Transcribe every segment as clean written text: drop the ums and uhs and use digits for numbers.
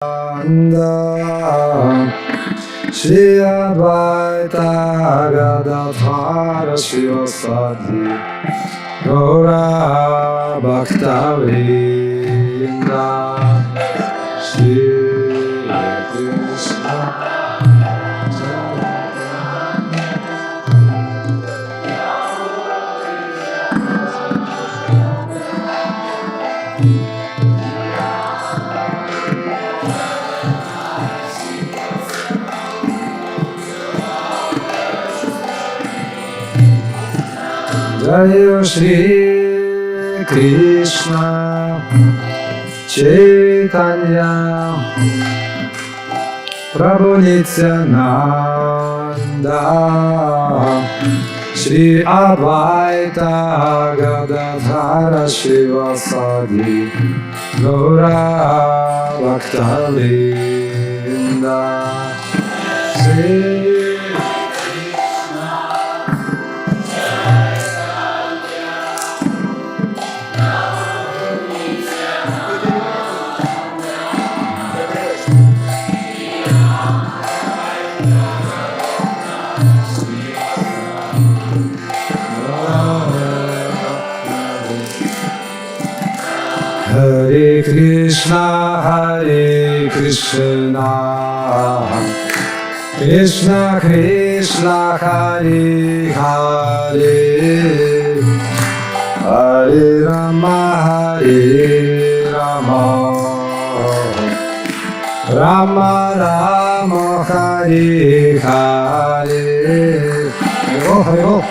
Shri Advaita Gadadhara Shivasadi Gaura Bhakta Vrinda Shri Krishna Jaya Shri Krishna Chaitanya Prabhu Nityananda Shri Advaita Gadadhara Shivasadi Gaura Bhakta Vrinda Shri Hare Krishna, Krishna Krishna, Hare Hare, Hare Rama, Rama Rama, Hare Hare. Hare Hare.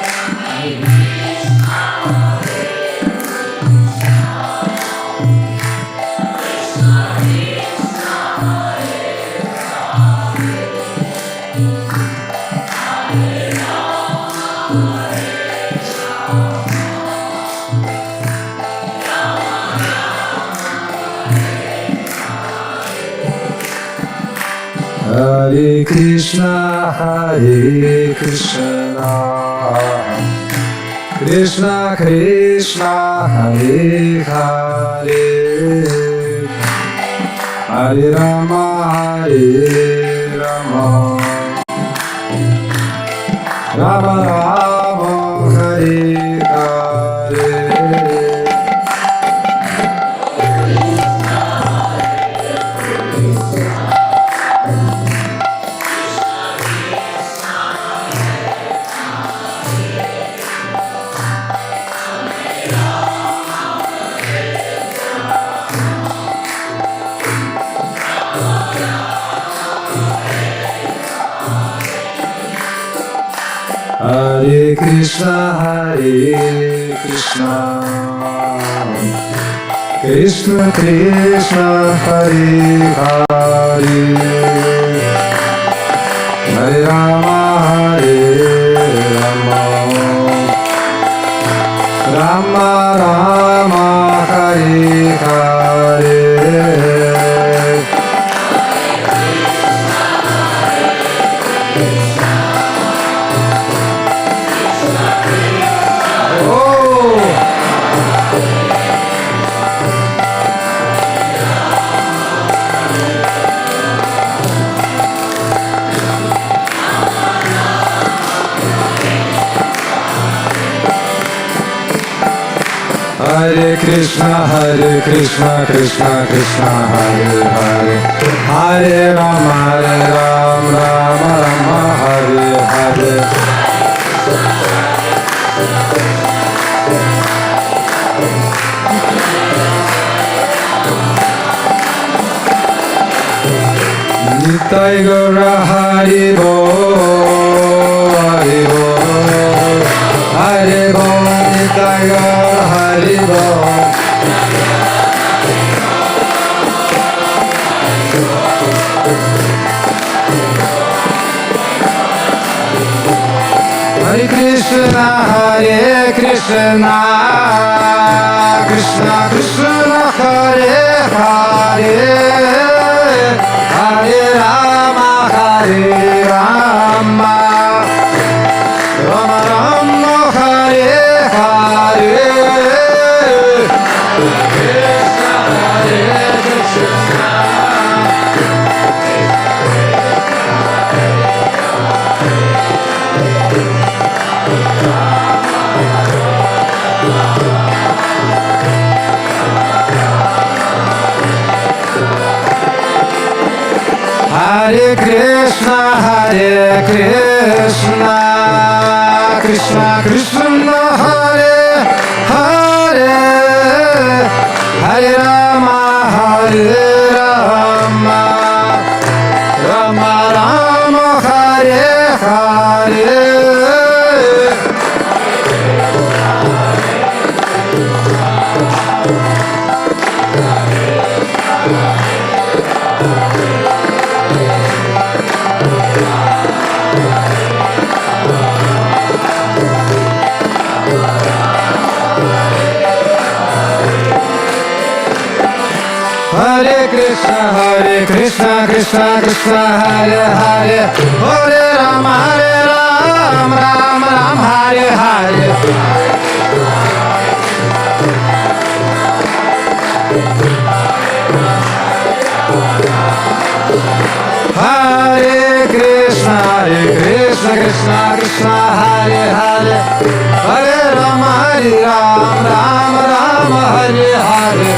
Hare Krishna, Krishna Krishna, Hare Hare, Hare Rama, Rama Rama, Hare Hare. Hare Krishna, Krishna Krishna, Hare Hare, Hare Rama, Rama Rama, Hare Hare. Hare Krishna, Krishna Krishna, Hare Hare, Hare Rama, Rama Rama, Hare Hare. Nitai Gaura Hari Bo, Hare Bo, Nitai Gaura Hari Bo. Hare Krishna, Krishna Krishna, Hare Hare, Hare Rama, Rama Rama, Hare Hare. Krishna, Krishna, Харе Кришна, Кришна Кришна, Харе Харе, Харе Рама, Рама Рама, Харе Харе. Hare Krishna, Krishna Krishna, Hare Hare, Hare Rama, Ram Ram, Hare Hare. Hare Krishna, Krishna Krishna, Hare Hare, Hare Rama, Ram Ram, Hare Hare.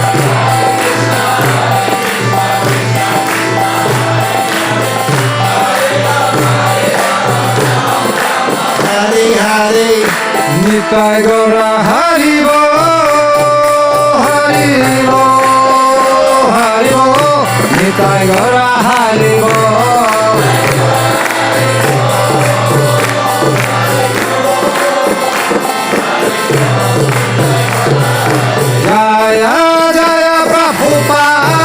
Hare Hare, Nitai Gaura Hari Bo, Hari Bo, Hari Bo, Nitai Gaura Hari Bo. Jaya Jaya Prabhupada,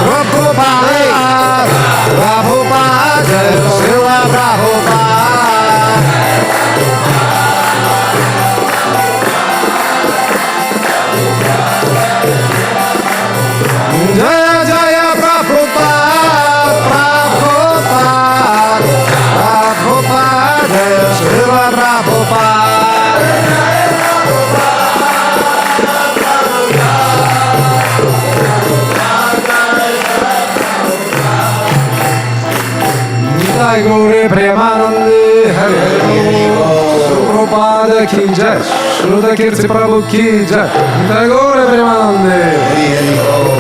Prabhupada, Prabhupada, Jaya Srila Prabhupada. Jaya Jaya Prabhupada, Prabhupada, Prabhupada, Jaya Srila Prabhupada. Nitai Gauri Premanande, Hare Krishna, Prabhupada ki jai, Shruta Kirti Prabhu ki jai, Nitai Gauri Premanande. Hare Hare.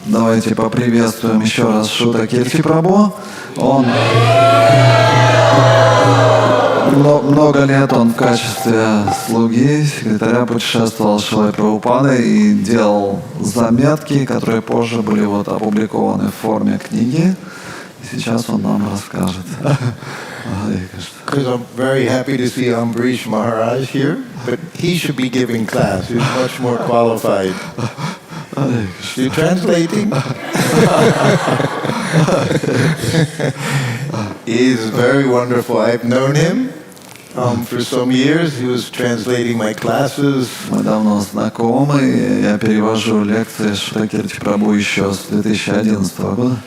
Давайте поприветствуем еще раз Шута Кирти Прабху. Он много лет он в качестве слуги, секретаря путешествовал с Шрилой Прабхупадой и делал заметки, которые позже были вот опубликованы в форме книги. И сейчас он нам расскажет. Because I'm very happy to see Ambrish Maharaj here, but he should be giving class. He's much more qualified. You translating? He's very wonderful. I've known him for some years. He was translating my classes. Мы давно знакомы, и я перевожу лекции Шута Кирти Прабху еще с 2011 года.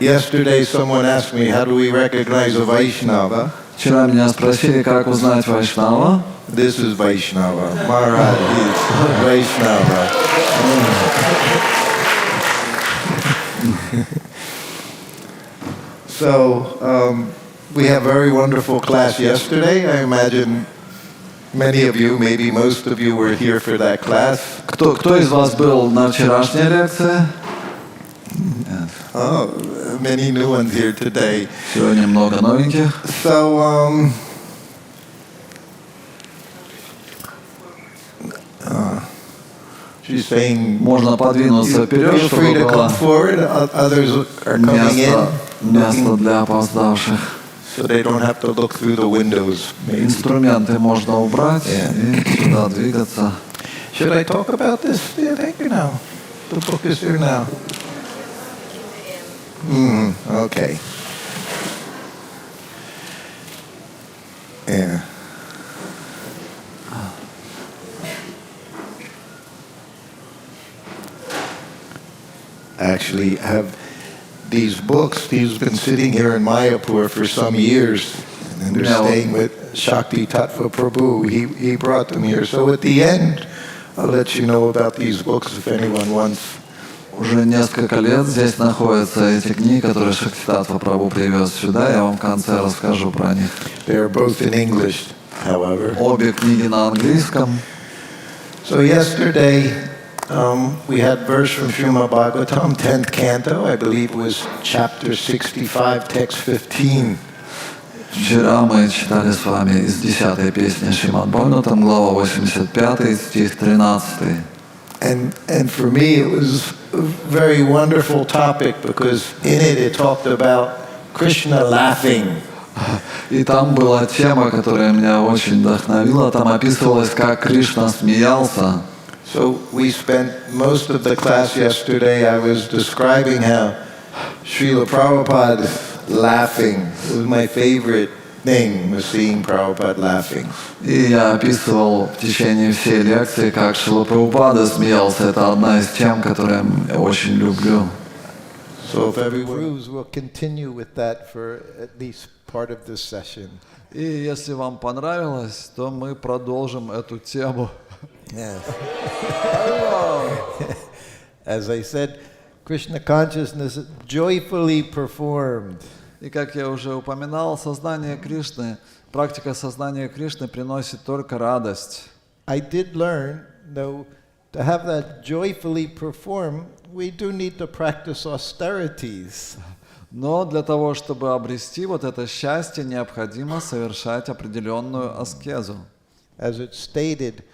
Yesterday someone asked me, how do we recognize a Vaishnava? Вчера меня спросили, как узнать Вайшнава. This is Vaishnava. Maharaj is Vaishnava. So, we had a very wonderful class yesterday. I imagine many of you, maybe most of you were here for that class. Кто из вас был на вчерашней лекции? Oh, many new ones here today. Сегодня много новеньких. So, she's saying, Можно подвинуться вперед, feel free чтобы to come было forward. Others are coming in, место для опоздавших. so they don't have to look through the windows. Maybe. Инструменты можно убрать и сюда двигаться. Should I talk about this? Yeah, thank you now. The book is here now. Okay. Yeah. Actually have these books. He's been sitting here in Mayapur for some years, and they're Yeah, well- staying with Shakti Tattva Prabhu. He brought them here. So at the end, I'll let you know about these books if anyone wants. Уже несколько лет здесь находятся эти книги, которые Шактитаттва Прабху привез сюда. Я вам в конце расскажу про них. They're both in English. however. Обе книги на английском. So yesterday, we had verse from Srimad Bhagavatam, 10th canto, I believe it was chapter 65, text 15. Вчера мы читали с вами из 10-й песни Шримад Бхагаватам, глава 85, стих 13. And for me, it was a very wonderful topic because in it talked about Krishna laughing. И там была тема, которая меня очень вдохновила. Там описывалось, как Кришна смеялся. So we spent most of the class yesterday, I was describing how Srila Prabhupada laughing was my favorite thing, was seeing Prabhupada laughing. И я описывал в течение всей лекции, как Шрила Прабхупада смеялся. Это одна из тем, которые я очень люблю. So if everyone approves, we'll continue with that for at least part of this session. И если вам понравилось, то мы продолжим эту тему. Yes. As I said, Krishna consciousness joyfully performed. И как я уже упоминал, сознание Кришны, практика сознания Кришны приносит только радость. I did learn, though, to have that joyfully perform, we do need to practice austerities. Но для того, чтобы обрести вот это счастье, необходимо совершать определенную аскезу. As it's stated,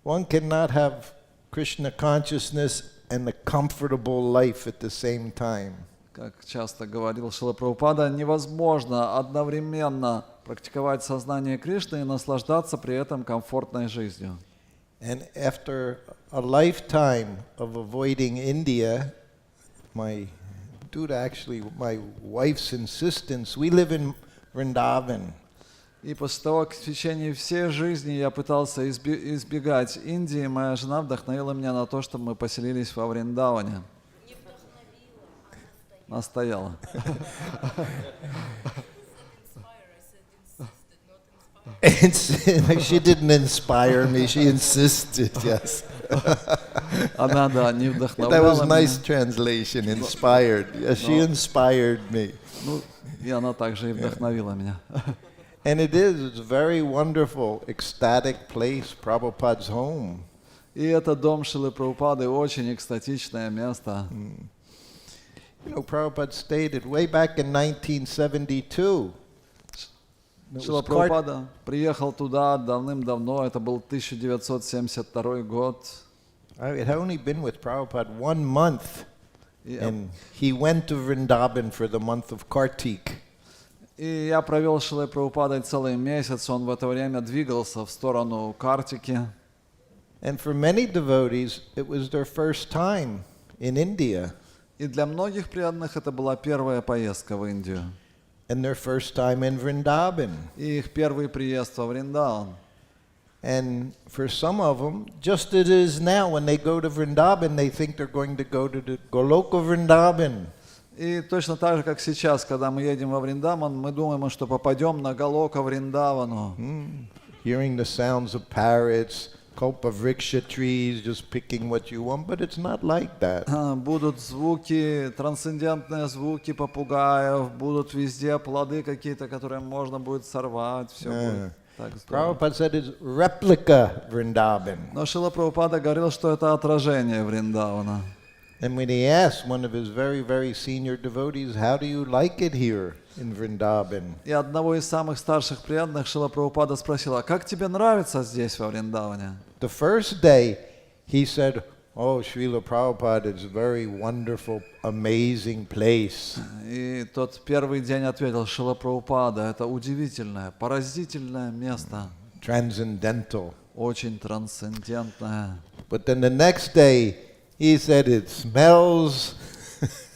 one cannot have Krishna consciousness and a comfortable life at the same time. Как часто говорил Шрила Прабхупада, невозможно одновременно практиковать сознание Кришны и наслаждаться при этом комфортной жизнью. And after a lifetime of avoiding India, due to actually my wife's insistence, we live in Vrindavan. И после того, как в течение всей жизни я пытался избегать Индии, моя жена вдохновила меня на то, чтобы мы поселились во Вриндаване. Настояла. She didn't inspire me, she insisted, yes. Она, да, не That was вдохновляла nice меня. translation, inspired. Yes, she inspired me. Ну, и она также и вдохновила меня. And it's a very wonderful, ecstatic place, Prabhupada's home. И это дом Шрилы Прабхупады, очень экстатичное место. You know, Prabhupada stated way back in 1972. Шрила Прабхупада приехал туда давным-давно, это был 1972 год. I had only been with Prabhupada 1 month, И, and he went to Vrindavan for the month of Kartik. и я провел с Шрилой Прабхупадой целый месяц, он в это время двигался в сторону Картики. And for many devotees, it was their first time in India, И для многих преданных это была первая поездка в Индию. and their first time in Vrindavan. И их первый приезд во Вриндаван. And for some of them, just as it is now, when they go to Vrindavan, they think they're going to go to the Goloka Vrindavan. И точно так же, как сейчас, когда мы едем во Вриндаван, мы думаем, что попадем на Галока Вриндавану. Hearing the sounds of parrots, Kalpavriksha trees, just picking what you want, but it's not like that. Будут звуки, трансцендентные звуки попугаев, будут везде плоды какие-то, которые можно будет сорвать, все будет так здорово. Prabhupada said it's replica Vrindavan. Но Шрила Прабхупада говорил, что это отражение Вриндавана. And when he asked one of his very, very senior devotees, how do you like it here in Vrindavan? И одного из самых старших преданных Шрила Прабхупада спросил: а как тебе нравится здесь, во Вриндаване? The first day, he said, oh, Srila Prabhupada, it's a very wonderful, amazing place. И тот первый день ответил: Шрила Прабхупада, это удивительное, поразительное место, Transcendental. очень трансцендентное. But then the next day, he said it smells,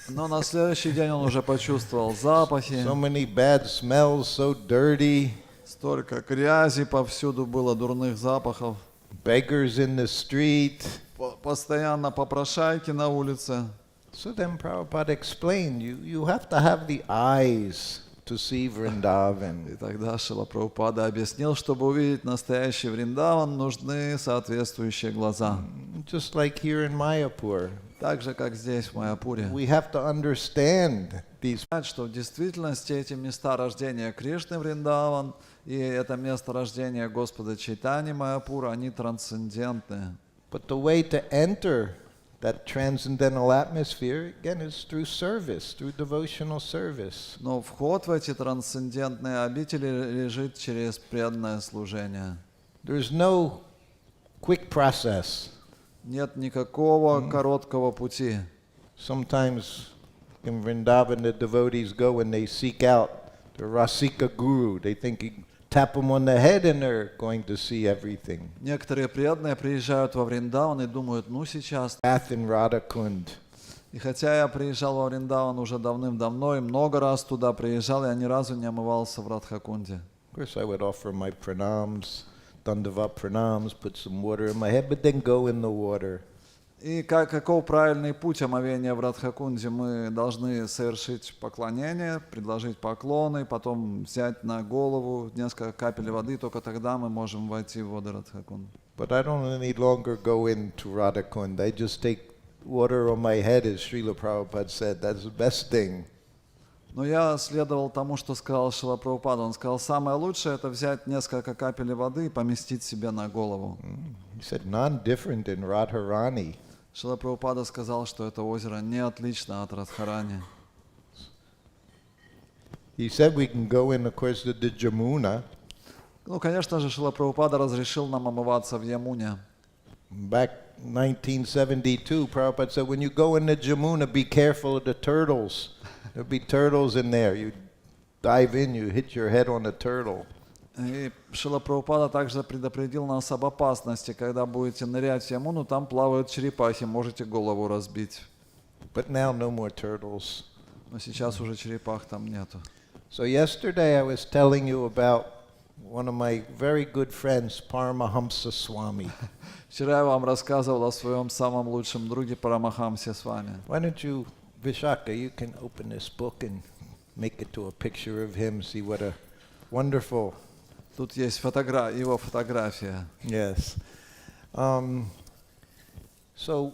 Но на следующий день он уже почувствовал запахи, so many bad smells, so dirty, столько грязи повсюду было, дурных запахов, beggars in the street. постоянно попрошайки на улице. So then Prabhupada explained, you have to have the eyes to see И Vrindavan. тогда Шрила Прабхупада объяснил, чтобы увидеть настоящий Вриндаван, нужны соответствующие глаза. Just like here in Mayapur, Так же, как здесь, в Майяпуре. we have to understand these. Что в действительности эти места рождения Кришны, Вриндаван, И это место рождения Господа Чайтани Махапура, они трансцендентные. But the way to enter that transcendental atmosphere, again, is through service, through devotional service. Но вход в эти трансцендентные обители лежит через преданное служение. There's no quick process. Нет никакого короткого пути. Sometimes in Vrindavan, the devotees go and they seek out the Rasika Guru. They think you tap them on the head and they're going to see everything. Некоторые преданные приезжают во Вриндаван и думают, ну сейчас. Bath in Radhakund. И хотя я приезжал во Вриндаван уже давным-давно и много раз туда приезжал, я ни разу не омывался в Радхакунде. Of course, I would offer my pranams, dandavat pranams, put some water in my head, but then go in the water. И каков правильный путь омовения в Радхакунде? Мы должны совершить поклонение, предложить поклоны, потом взять на голову несколько капель воды, только тогда мы можем войти в воды Радхакунда. But I don't any longer go into Radhakund. I just take water on my head, as Srila Prabhupada said. That's the best thing. Но я следовал тому, что сказал Шрила Прабхупада. Он сказал, самое лучшее — это взять несколько капель воды и поместить себе на голову. He said, none different than Radharani. Шрила Прабхупада сказал, что это озеро не отлично от Радхарани. He said we can go in, of course, to the Jamuna. Ну, конечно же, Шрила Прабхупада разрешил нам омываться в Ямуне. Back 1972, Prabhupada said, when you go in the Jamuna, be careful of the turtles. There'll be turtles in there. You dive in, you hit your head on a turtle. И Шрила Прабхупада также предупредил нас об опасности. Когда будете нырять в Ямуну, там плавают черепахи, можете голову разбить. But now no more turtles. Но сейчас уже черепах там нету. So yesterday I was telling you about one of my very good friends, Paramahamsa Swami. Вчера я вам рассказывал о своем самом лучшем друге Парамахамсе с вами. Why don't you, Vishaka, you can open this book and make it to a picture of him, see what a wonderful... Тут есть его фотография. Yes. So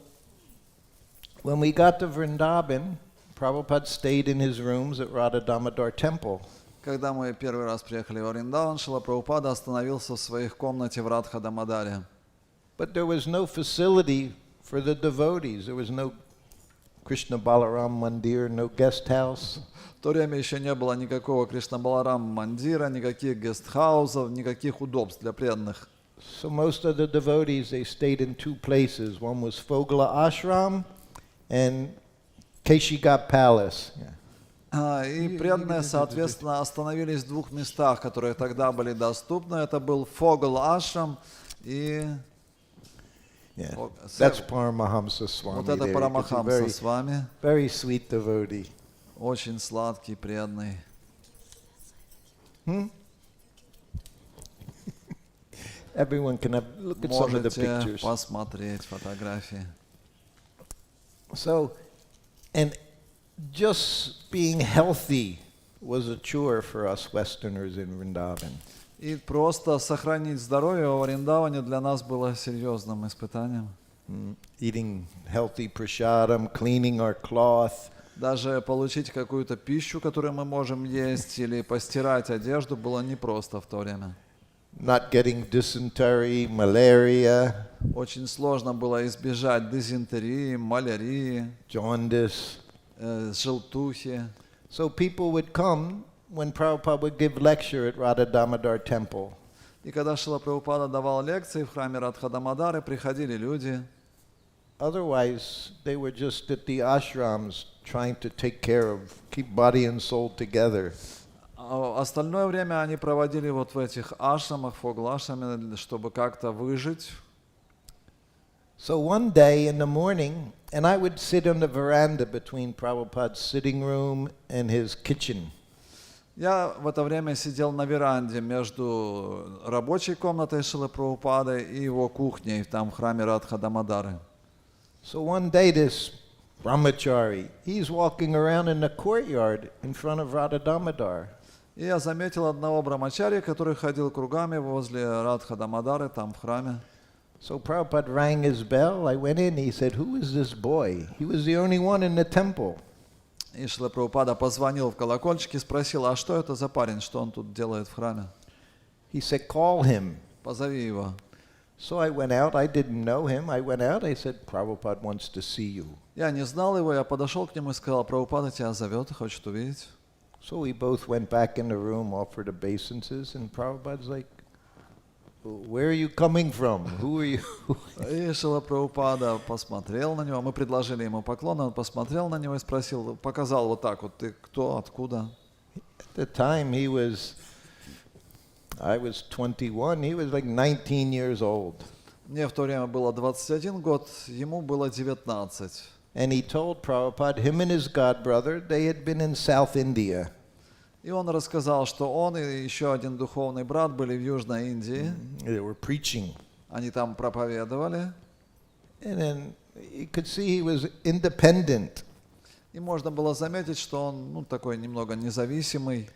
when we got to Vrindavan, Prabhupada stayed in his rooms at Radha Damodar Temple. Когда мы первый раз приехали в Вриндаван, Шрила Прабхупада остановился в своих комнате в Радха Дамодаре. But there was no facility for the devotees. There was no Krishna Balaram Mandir, no guest house. В то время еще не было никакого Кришна Баларам Мандира, никаких гестхаусов, никаких удобств для преданных. So most of the devotees, they stayed in two places. One was Fogala Ashram and Keshigat Palace. И преданные, соответственно, остановились в двух местах, которые тогда были доступны. Это был Фогл Ашрам и... That's Paramahamsa Swami. Вот это Парамахамса с вами. Very sweet devotee. Очень сладкий, преданный. Everyone can look at some of the Можете pictures. посмотреть фотографии. So, and just being healthy was a chore for us Westerners in Vrindavan. И просто сохранить здоровье во Вриндаване для нас было серьезным испытанием. Eating healthy prasadam, cleaning our cloth. Даже получить какую-то пищу, которую мы можем есть, или постирать одежду, было непросто в то время. Not getting dysentery, malaria, Очень сложно было избежать дизентерии, малярии, jaundice. желтухи. So people would come when Prabhupada would give lecture at Radha Damodar Temple. И когда Шрила Прабхупада давал лекции в храме Радха-Дамодары, приходили люди. Otherwise, they were just at the ashrams trying to take care of, keep body and soul together. А остальное время они проводили вот в этих ашрамах, фогл-ашраме, чтобы как-то выжить. So one day in the morning, and I would sit on the veranda between Prabhupada's sitting room and his kitchen. Я в это время сидел на веранде между рабочей комнатой Шрилы Прабхупады и его кухней, там в храме Радха-Дамодары. So one day this brahmachari, he's walking around in the courtyard in front of Radha Damodar. И я заметил одного брамачарья, который ходил кругами возле Радха-Дамодары, там в храме. So Prabhupada rang his bell. I went in. He said, "Who is this boy?" He was the only one in the temple. И Шрила Прабхупада позвонил в колокольчик и спросил, а что это за парень, что он тут делает в храме? He said, call him. позови его. So I went out. I didn't know him. I went out. I said, Prabhupada wants to see you. Я не знал его, я подошел к нему и сказал: Прабхупада тебя зовет и хочет увидеть. So we both went back in the room, offered obeisances, and Prabhupada's like, where are you coming from? Who are you? И Шрила Прабхупада посмотрел на него, мы предложили ему поклон, он посмотрел на него и спросил, показал вот так вот: ты кто, откуда? At the time, I was 21. He was like 19 years old. Мне в то время было 21 год, ему было 19. And he told Prabhupada, him and his god brother, they had been in South India. И он рассказал, что он и еще один духовный брат были в Южной Индии. They were preaching. Они там проповедовали. And then you could see he was independent. И можно было заметить, что он такой немного независимый.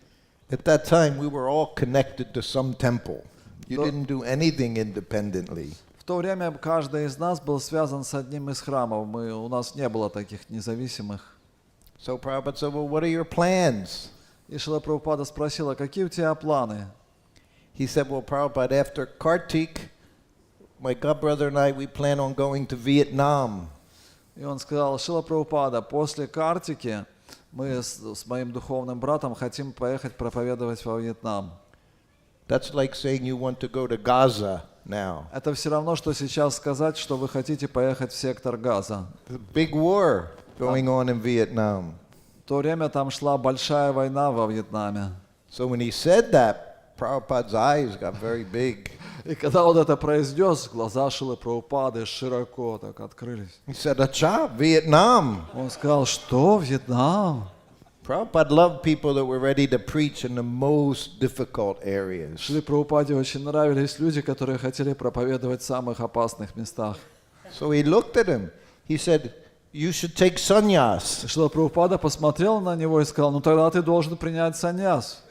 At that time, we were all connected to some temple. You So- didn't do anything independently. В то время каждый из нас был связан с одним из храмов. У нас не было таких независимых. So Prabhupada said, well, what are your plans? И Шрила Прабхупада спросила: какие у тебя планы? He said, well, Prabhupada, after Kartik, my godbrother and I, we plan on going to Vietnam. И он сказал: Шрила Прабхупада, после Картики мы с моим духовным братом хотим поехать проповедовать во Вьетнам. That's like saying you want to go to Gaza now. Это все равно, что сейчас сказать, что вы хотите поехать в сектор Газа. There's a big war going on in Vietnam. В то время там шла большая война во Вьетнаме. So when he said that, Prabhupada's eyes got very big. И когда он это произнес, глаза Шрилы Прабхупады широко так открылись. He said, Acha, Vietnam. Он сказал: что, Вьетнам? Prabhupada loved people that were ready to preach in the most difficult areas. Шриле Прабхупаде очень нравились люди, которые хотели проповедовать в самых опасных местах. So he looked at him. He said, you should take sannyas. Шрила Прабхупада посмотрел на него и сказал: ну тогда ты должен принять саньяс.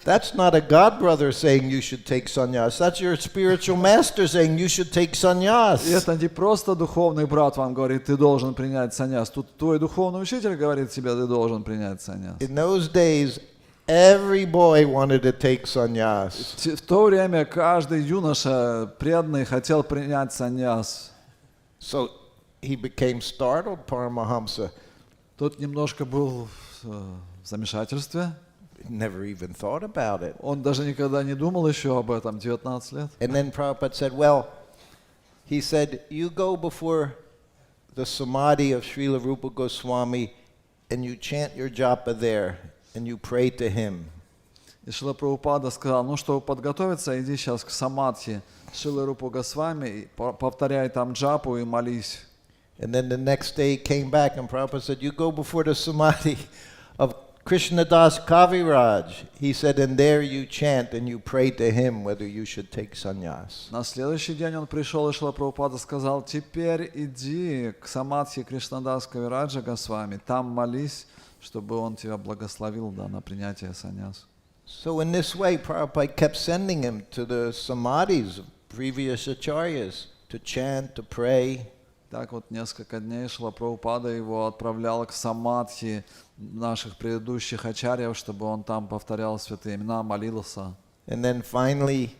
That's not a god brother saying you should take sannyas. That's your spiritual master saying you should take И sannyas. это не просто духовный брат вам говорит: ты должен принять саньяс. Тут твой духовный учитель говорит тебе: ты должен принять саньяс. In those days, every boy wanted to take sannyas. В то время каждый юноша преданный хотел принять саньяс. So he became startled, Paramahamsa. Тот немножко был в замешательстве. Never even thought about it. Он даже никогда не думал еще об этом, 19 лет. And then Prabhupada said, well, he said, you go before the samadhi of Srila Rupa Goswami and you chant your japa there and you pray to him. И Шрила Прабхупада сказал: ну, чтобы подготовиться, иди сейчас к самадхи Шрилы Рупы Госвами, и повторяй там джапу и молись. And then the next day he came back and Prabhupada said, you go before the samadhi of Krishnadas Kaviraj. He said, and there you chant and you pray to him whether you should take sannyas. На следующий день он пришел, и Шрила Прабхупада сказал: теперь иди к самадхи Кришнадас Кавираджа Госвами, там молись, чтобы он тебя благословил, да, на принятие саньяс. So in this way, Prabhupada kept sending him to the samadhis of previous acharyas to chant, to pray. Так вот несколько дней Шрила Прабхупада его отправлял к самадхи наших предыдущих ачарьев, чтобы он там повторял святые имена, молился. And then finally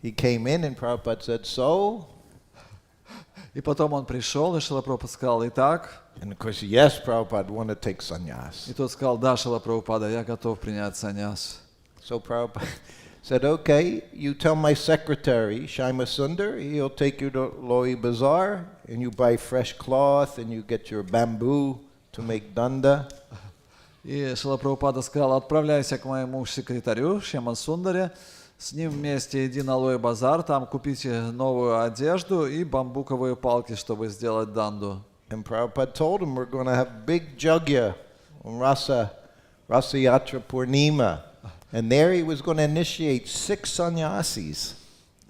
he came in and Prabhupada said, so? И потом он пришел, и Шрила Прабхупада сказал: итак. And of course, yes, Prabhupada wanted to take sannyas. И тот сказал: да, Шрила Прабхупада, я готов принять саньяс. So Prabhupada said, okay, you tell my secretary, Shima Sundar, he'll take you to Loi Bazaar, and you buy fresh cloth, and you get your bamboo to make danda. И Шрила Прабхупада сказал: отправляйся к моему секретарю Шьяма Сундаре, с ним вместе иди на Лой Базар, там купите новую одежду и бамбуковые палки, чтобы сделать данду. And Prabhupada told him, we're going to have big jagya on Rasa Yatra Purnima. And there he was going to initiate 6 sannyasis.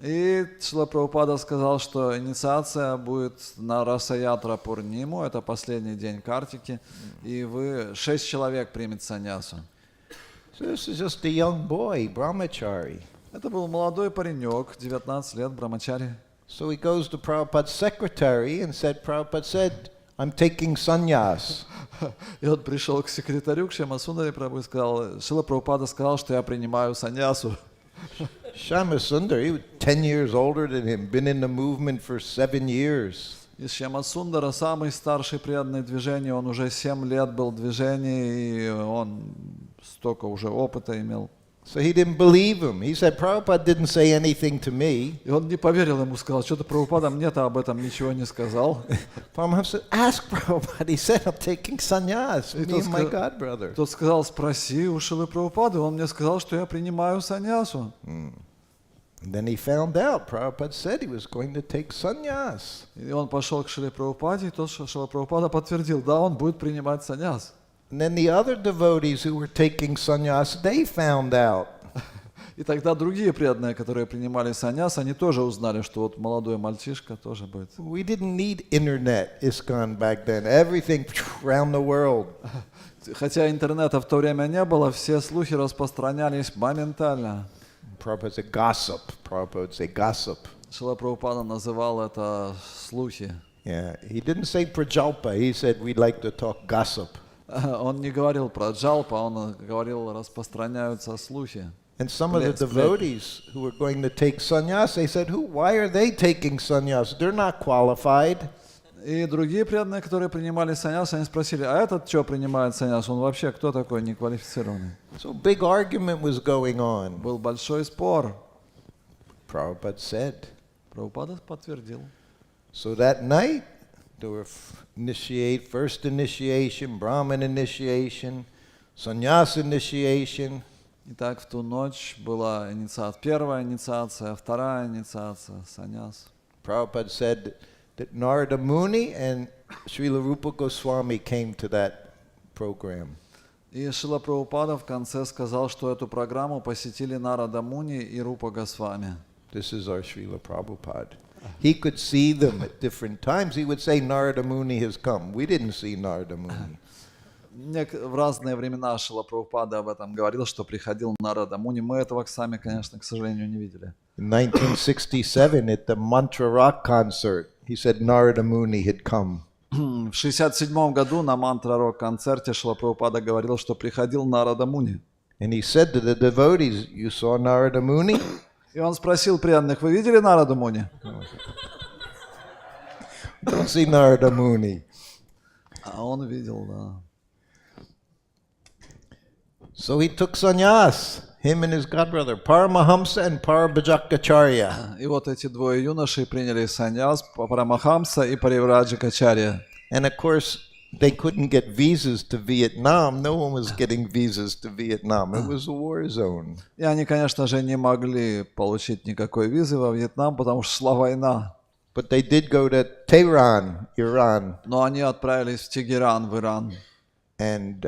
И Шрила Прабхупада сказал, что инициация будет на Раса-ятра Пурниму, это последний день Картики, и 6 человек примет саньясу. So this is just a young boy, brahmachari. Это был молодой паренек, 19 лет, брамачари. So he goes to Prabhupada's secretary and said, Prabhupada said, I'm taking sannyas. И он пришел к секретарю, к Шьяма Сундаре Прабху, и сказал: Шрила Прабхупада сказал, что я принимаю саньясу. Shama Sundar, he was 10 years older than him, been in the movement for 7 years. Из Шьямасундара самый старший преданный движению, он уже 7 лет был в движении, и он столько уже опыта имел. So he didn't believe him. He said, Prabhupada didn't say anything to me. И он не поверил ему, сказал, что-то Прабхупада мне-то об этом ничего не сказал. Prabhupada said, ask Prabhupada. He said, I'm taking sannyas, И me and my god brother. тот сказал, спроси у Шилы Прабхупады, он мне сказал, что я принимаю саньясу. And then he found out Prabhupada said he was going to take sannyas. И он пошел к Шиле Прабхупаде, и тот Шила Прабхупада подтвердил, да, он будет принимать саньяс. And then the other devotees who were taking sannyas, they found out. И тогда другие преданные, которые принимали саньяс, они тоже узнали, что вот молодой мальчишка тоже будет. We didn't need internet, ISKCON back then. Everything around the world. Хотя интернета в то время не было, все слухи распространялись моментально. Prabhupada said gossip. Prabhupada would say gossip. Шила Прабхупада называл это слухи. Yeah, he didn't say prajalpa. He said we'd like to talk gossip. Он не говорил про джалпа, он говорил, распространяются слухи. And some of the devotees who were going to take sannyas, they said, why are they taking sannyas? They're not qualified. И другие преданные, которые принимали саньяс, они спросили, а этот что принимает саньяс? Он вообще кто такой, неквалифицированный? So big argument was going on. Был большой спор. Prabhupada said. Прабхупада подтвердил. So that night, there were first initiation, Brahmin initiation, sannyas initiation. Итак, в ту ночь была первая инициация, вторая инициация, саньяс. Prabhupada said that Narada Muni and Srila Rupa Goswami came to that program. И Шила Прабхупада в конце сказал, что эту программу посетили Нарада Муни и Рупа Госвами. This is our Srila Prabhupada. He could see them at different times. He would say, Narada Muni has come. We didn't see Narada Muni. В разные времена Шила Прабхупада об этом говорил, что приходил Нарада Муни. Мы этого сами, конечно, к сожалению, не видели. In 1967, at the Mantra Rock concert, he said Narada Muni had come. В 1967 году на мантра-рок-концерте Шила Прабхупада говорил, что приходил Нарада Муни. And he said to the devotees, you saw Narada Muni? И он спросил преданных, вы видели Нараду Муни? Don't see Narada Muni. А он видел, да. So he took sannyas, him and his godbrother, Paramahamsa and Parabhajakacharya. И вот эти двое юношей приняли саньяс, Парамахамса и Паривраджакачарья. And of course, they couldn't get visas to Vietnam. No one was getting visas to Vietnam. It was a war zone. И они, конечно же, не могли получить никакой визы во Вьетнам, потому что шла война. But they did go to Tehran, Iran. Но они отправились в Тегеран, в Иран. And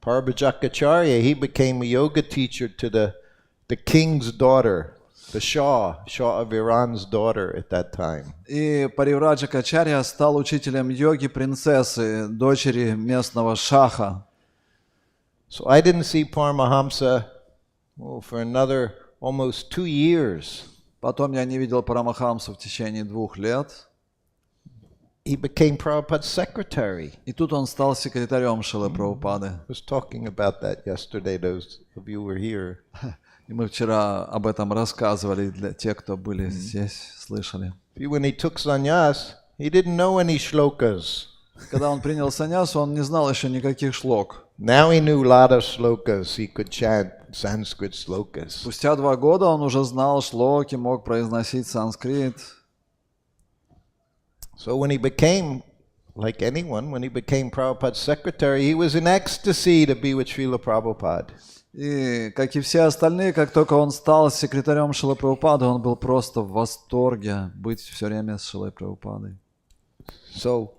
Parabhajakacharya, he became a yoga teacher to the king's daughter, the Shah of Iran's daughter at that time. И Паривраджакачарья стал учителем йоги принцессы, дочери местного шаха. So I didn't see Paramahamsa for another almost 2 years. Потом я не видел Парамахамсу в течение 2 лет. He became Prabhupada's secretary. И тут он стал секретарем Шилы Прабхупады. I was talking about that yesterday, those of you who were here. И мы вчера об этом рассказывали для тех, кто были здесь, слышали. When he took sannyas, he didn't know any shlokas. Когда он принял саньяс, он не знал еще никаких шлок. Now he knew a lot of shlokas. He could chant Sanskrit slokas. Спустя 2 года он уже знал шлоки, мог произносить санскрит. So when he became, like anyone, when he became Prabhupada's secretary, he was in ecstasy to be with Srila Prabhupada. И, как и все остальные, как только он стал секретарем Шилы Прабхупады, он был просто в восторге быть все время с Шилой Прабхупадой. So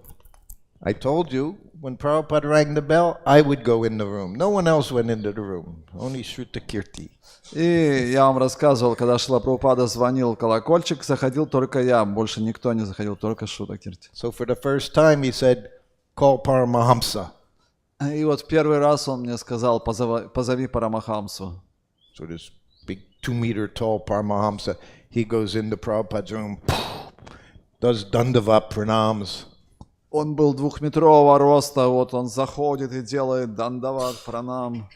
I told you, when Prabhupada rang the bell, I would go in the room. No one else went into the room, only Shrutakirti. И я вам рассказывал, когда Шила Прабхупада звонил в колокольчик, заходил только я, больше никто не заходил, только Шрутакирти. So for the first time he said, call Paramahamsa. И вот в первый раз он мне сказал, позови Парамахамсу. So this big 2-meter tall Paramahamsa, he goes into Prabhupada's room, does Dandavat pranams. Он был 2-метрового роста, вот он заходит и делает дандават пранам.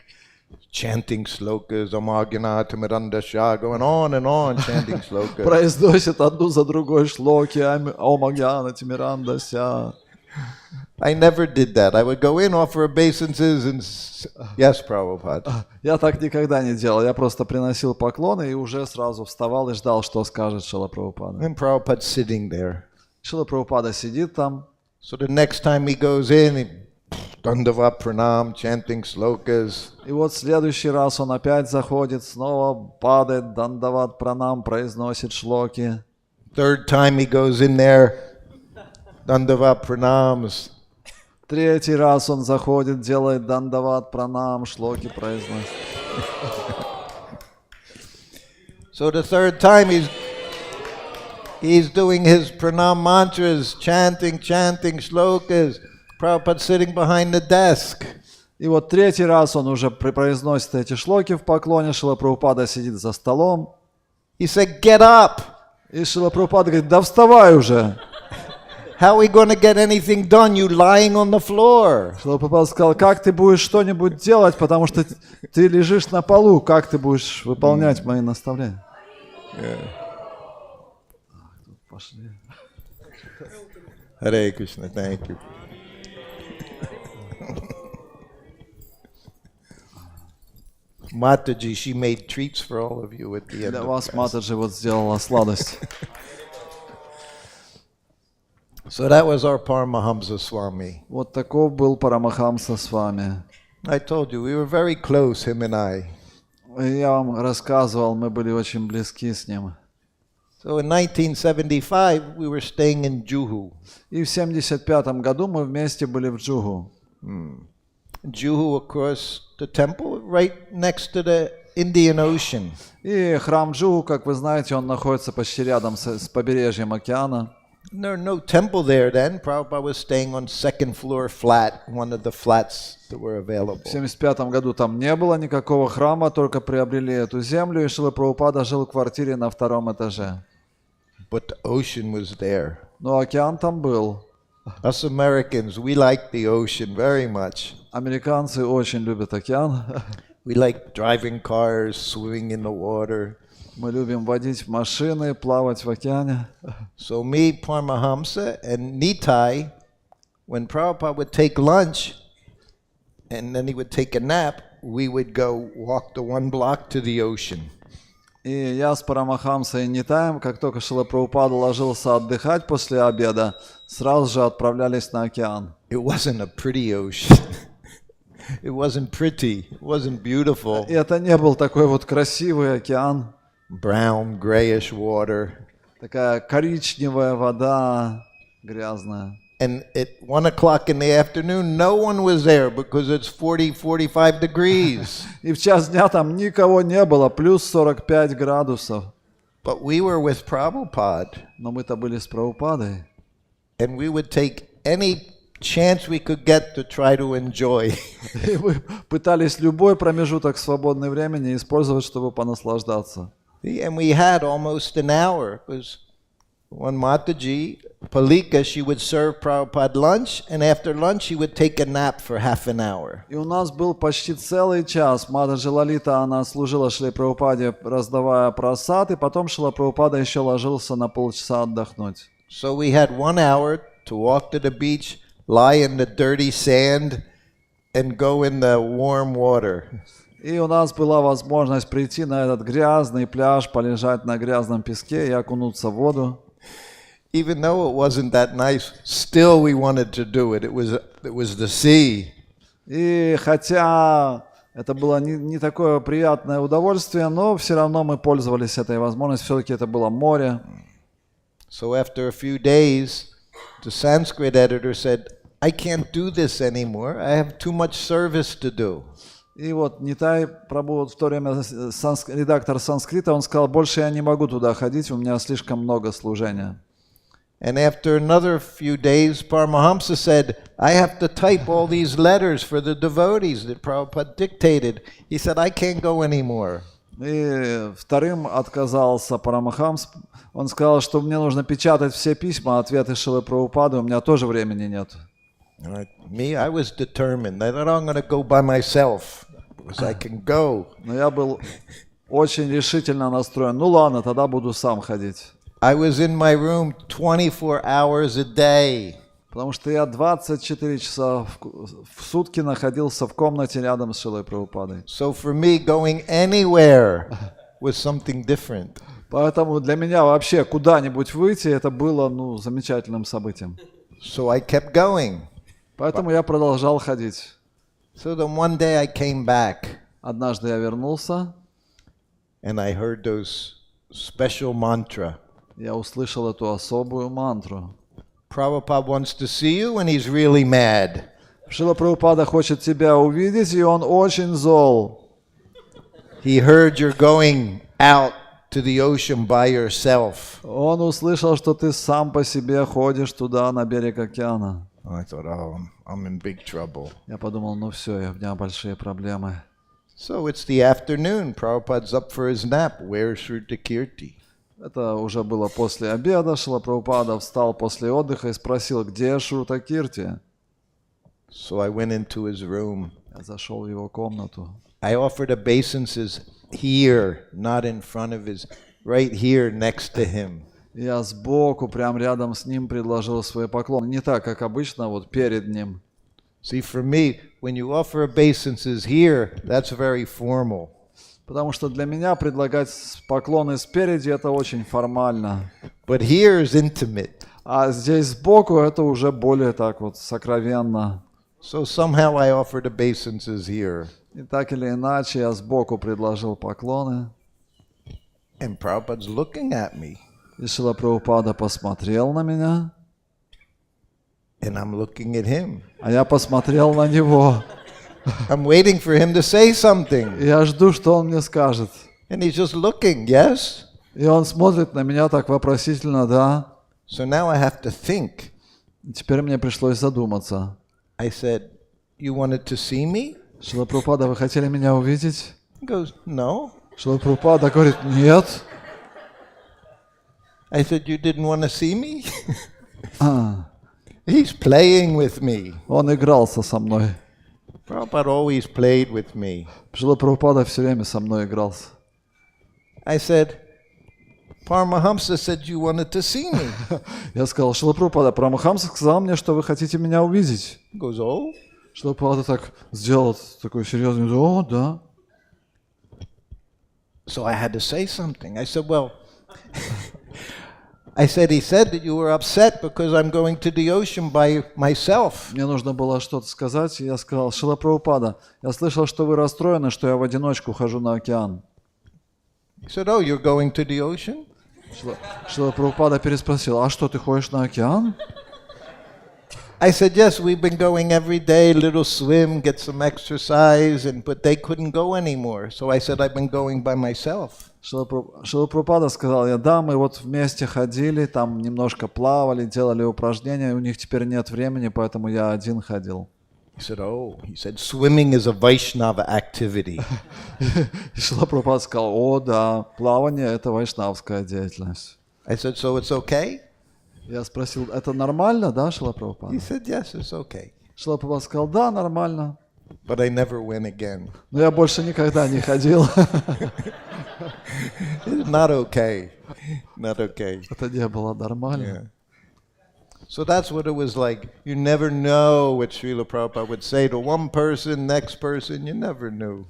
chanting slokas, Amagana Timirandasha, going on and on, chanting slokas. Произносит одну за другой шлоки, О Магьяна, Тимирандася. I never did that. I would go in, offer obeisances, and yes, Prabhupada. Я так никогда не делал. Я просто приносил поклоны и уже сразу вставал и ждал, что скажет Шрила Прабхупада. And Prabhupada's sitting there. Шрила Прабхупада сидит там. So the next time he goes in, he Dandavat Pranam, chanting slokas. И вот в следующий раз он опять заходит, снова падает, Дандават Пранам, произносит шлоки. Third time he goes in there, Dandavat Pranams. Третий раз он заходит, делает Дандават Пранам, шлоки произносит. So the third time he's doing his pranam mantras, chanting shlokas. Prabhupada sitting behind the desk. И вот третий раз он уже произносит эти шлоки в поклоне, Шрила Прабхупада сидит за столом. He said, "Get up! И Шрила Прабхупада говорит, да вставай уже. How are we going to get anything done? You lying on the floor." Шрила Прабхупада сказал, как ты будешь что-нибудь делать, потому что ты лежишь на полу, как ты будешь выполнять мои наставления? Пошли. Hare Krishna, thank you. Mataji, she made treats for all of you at the end. Для of вас class. Матаджи вот сделала сладость. So that was our Paramahamsa Swami. Вот таков был Парамахамса с вами. I told you, we were very close, him and I. Я вам рассказывал, мы были очень близки с ним. So in 1975, we were staying in Juhu. И в 75 году мы вместе были в Джугу. Juhu, of course, the temple right next to the Indian Ocean. И храм Джугу, как вы знаете, он находится почти рядом с побережьем океана. There was no temple there then. Prabhupada was staying on second floor flat, one of the flats that were available. В 75 году там не было никакого храма, только приобрели эту землю, и Шрила Прабхупада жил в квартире на втором этаже. But the ocean was there. Но океан там был. Us Americans, we like the ocean very much. Американцы очень любят океан. We like driving cars, swimming in the water. Мы любим водить машины, плавать в океане. So me, Paramahamsa, and Nitai, when Prabhupada would take lunch, and then he would take a nap, we would go walk the 1 block to the ocean. И я с Парамахамсой и Нитаем, как только Шрила Прабхупада ложился отдыхать после обеда, сразу же отправлялись на океан. It wasn't a pretty ocean. It wasn't pretty. It wasn't beautiful. И это не был такой вот красивый океан. Brown, grayish water. Такая коричневая вода, грязная. And at 1 o'clock in the afternoon, no one was there because it's 40-45 degrees. И в час дня там никого не было, плюс 45 градусов. But we were with Prabhupada, Но мы-то были с Прабхупадой. and we would take any chance we could get to try to enjoy. И мы пытались любой промежуток свободного времени использовать, чтобы понаслаждаться. And we had almost an hour. Because one Mataji, Palika, she would serve Prabhupada lunch, and after lunch she would take a nap for half an hour. И у нас был почти целый час. Матаджи Лалита, она служила Шриле Прабхупаде, раздавая прасад, и потом Шрила Прабхупада еще ложился на полчаса отдохнуть. So we had 1 hour to walk to the beach, lie in the dirty sand, and go in the warm water. И у нас была возможность прийти на этот грязный пляж, полежать на грязном песке и окунуться в воду. Even though it wasn't that nice, still we wanted to do it. It was the sea. И хотя это было не такое приятное удовольствие, но все равно мы пользовались этой возможностью. Все-таки это было море. So after a few days, the Sanskrit editor said, "I can't do this anymore. I have too much service to do." И вот Нитай Прабху в то время редактор санскрита, он сказал, больше я не могу туда ходить, у меня слишком много служения. And after another few days, Paramahamsa said, "I have to type all these letters for the devotees that Prabhupada dictated." He said, "I can't go anymore." И вторым отказался Парамахамс. Он сказал, что мне нужно печатать все письма, ответы Шрилы Прабхупады, у меня тоже времени нет. Me, I was determined that I'm going to go by myself. was I can go. Но я был очень решительно настроен. Ну ладно, тогда буду сам ходить. I was in my room 24 hours a day. Потому что я 24 часа в сутки находился в комнате рядом с Шрилой Прабхупадой. So for me, going anywhere was something different. Поэтому для меня вообще куда-нибудь выйти, это было замечательным событием. So I kept going. Поэтому я продолжал ходить. So then one day I came back Однажды я вернулся, and I heard those special mantra. я услышал эту особую мантру. Prabhupada wants to see you and he's really mad. Шрила Прабхупада хочет тебя увидеть, и он очень зол. He heard you're going out to the ocean by yourself. Он услышал, что ты сам по себе ходишь туда, на берег океана. I thought, oh, I'm in big trouble. Я подумал, все, у меня большие проблемы. So it's the afternoon. Prabhupada's up for his nap. Where's Shrutakirti? Это уже было после обеда. Шрила Прабхупада встал после отдыха и спросил, где Шрута Кирти? So I went into his room. Я зашел в его комнату. I offered obeisances here, not in front of his, right here next to him. Я сбоку, прям рядом с ним предложил свой поклон. Не так, как обычно, вот перед ним. See, for me, when you offer obeisances here, that's very formal. Потому что для меня предлагать поклоны спереди это очень формально. But here is intimate. А здесь сбоку это уже более так вот сокровенно. So somehow I offered obeisances here. И так или иначе я сбоку предложил поклоны. And Prabhupada's looking at me. И Шрила Прабхупада посмотрел на меня, And I'm looking at him. а я посмотрел на него. I'm waiting for him to say something. И я жду, что он мне скажет. And he's just looking, yes? И он смотрит на меня так вопросительно, да. So now I have to think. И теперь мне пришлось задуматься. I said, you wanted to see me? Шрила Прабхупада, вы хотели меня увидеть? He goes, no. Шрила Прабхупада говорит, нет. I said, you didn't want to see me? He's playing with me. Он игрался со мной. Prabhupada always played with me. Шрила Прабхупада все время со мной игрался. I said, Paramahamsa said you wanted to see me. Я сказал, Шрила Прабхупада, Парамахамса сказал мне, что вы хотите меня увидеть. He goes, oh? Шрила Прабхупада так сделал такой серьезный, о, да. So I had to say something. I said, well, he said that you were upset because I'm going to the ocean by myself. Мне нужно было что-то сказать, и я сказал, Шрила Прабхупада, я слышал, что вы расстроены, что я в одиночку хожу на океан. He said, oh, you're going to the ocean? Шрила Прабхупада переспросил, а что, ты ходишь на океан? I said, yes, we've been going every day, little swim, get some exercise, but they couldn't go anymore. So I said, I've been going by myself. Шрила Прабхупада сказал, да, мы вот вместе ходили, там немножко плавали, делали упражнения, у них теперь нет времени, поэтому я один ходил. He said, swimming is a Vaishnava activity. И Шрила Прабхупада сказал, о, да, плавание – это вайшнавская деятельность. I said, so it's okay? Я спросил, это нормально, да, Шрила Прабхупада? He said, yes, it's okay. Шрила Прабхупада сказал, да, нормально. But I never went again. Но я больше никогда не ходил. It's not okay. Not okay. Это не было нормально. Yeah. So that's what it was like. You never know what Srila Prabhupada would say to one person, next person. You never knew.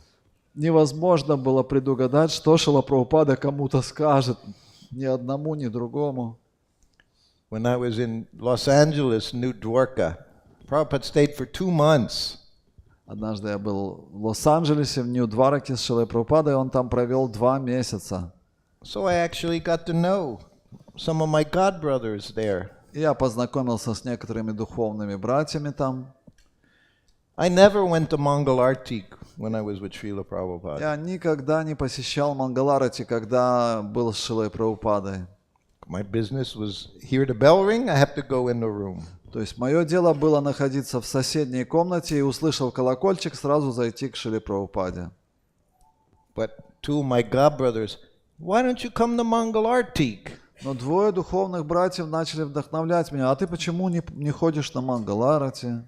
Невозможно было предугадать, что Шрила Прабхупада кому-то скажет. Ни одному, ни другому. When I was in Los Angeles, New Dwarka, Prabhupada stayed for 2 months. Однажды я был в Лос-Анджелесе, в Нью-Двараке с Шрилой Прабхупадой, он там провел 2 месяца. So I actually got to know some of my god brothers there. И я познакомился с некоторыми духовными братьями там. I never went to Mangal Artik when I was with Srila Prabhupada. Я никогда не посещал Мангаларати, когда был с Шрилой Прабхупадой. My business was hear the bell ring, I have to go in the room. То есть мое дело было находиться в соседней комнате и, услышав колокольчик, сразу зайти к Шриле Прабхупаде. But 2 of my god brothers, why don't you come to Mangal Artik? Но 2 духовных братьев начали вдохновлять меня. А ты почему не ходишь на Мангаларати?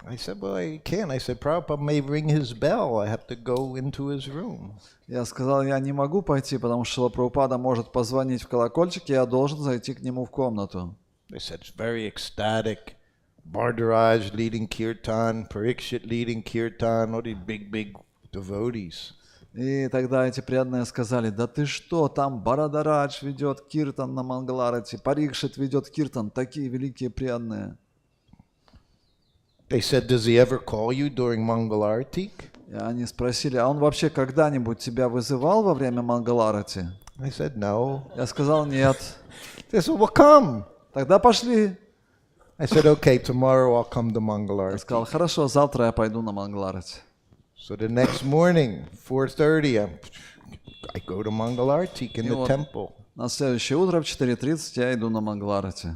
I said, well, I can't. I said, Prabhupada may ring his bell. I have to go into his room. Я сказал, я не могу пойти, потому что Шрила Прабхупада может позвонить в колокольчик, и я должен зайти к нему в комнату. They said, it's very ecstatic. Bhardaraj leading kirtan, Parikshit leading kirtan, all these big devotees. И тогда эти преданные сказали, да ты что, там Барадарадж ведет киртан на Мангаларати, Парикшит ведет киртан, такие великие преданные. They said, does he ever call you during Mangal Arati? И они спросили, а он вообще когда-нибудь тебя вызывал во время Мангаларати? I said, no. Я сказал, нет. They said, well, come. Тогда пошли. I said, okay, tomorrow I'll come to Mangal Я Arati. сказал, хорошо, завтра я пойду на Мангаларати. So the next morning, 4:30, I go to Mangal Arati in И the вот temple. на следующее утро в 4:30 я иду на Мангаларати.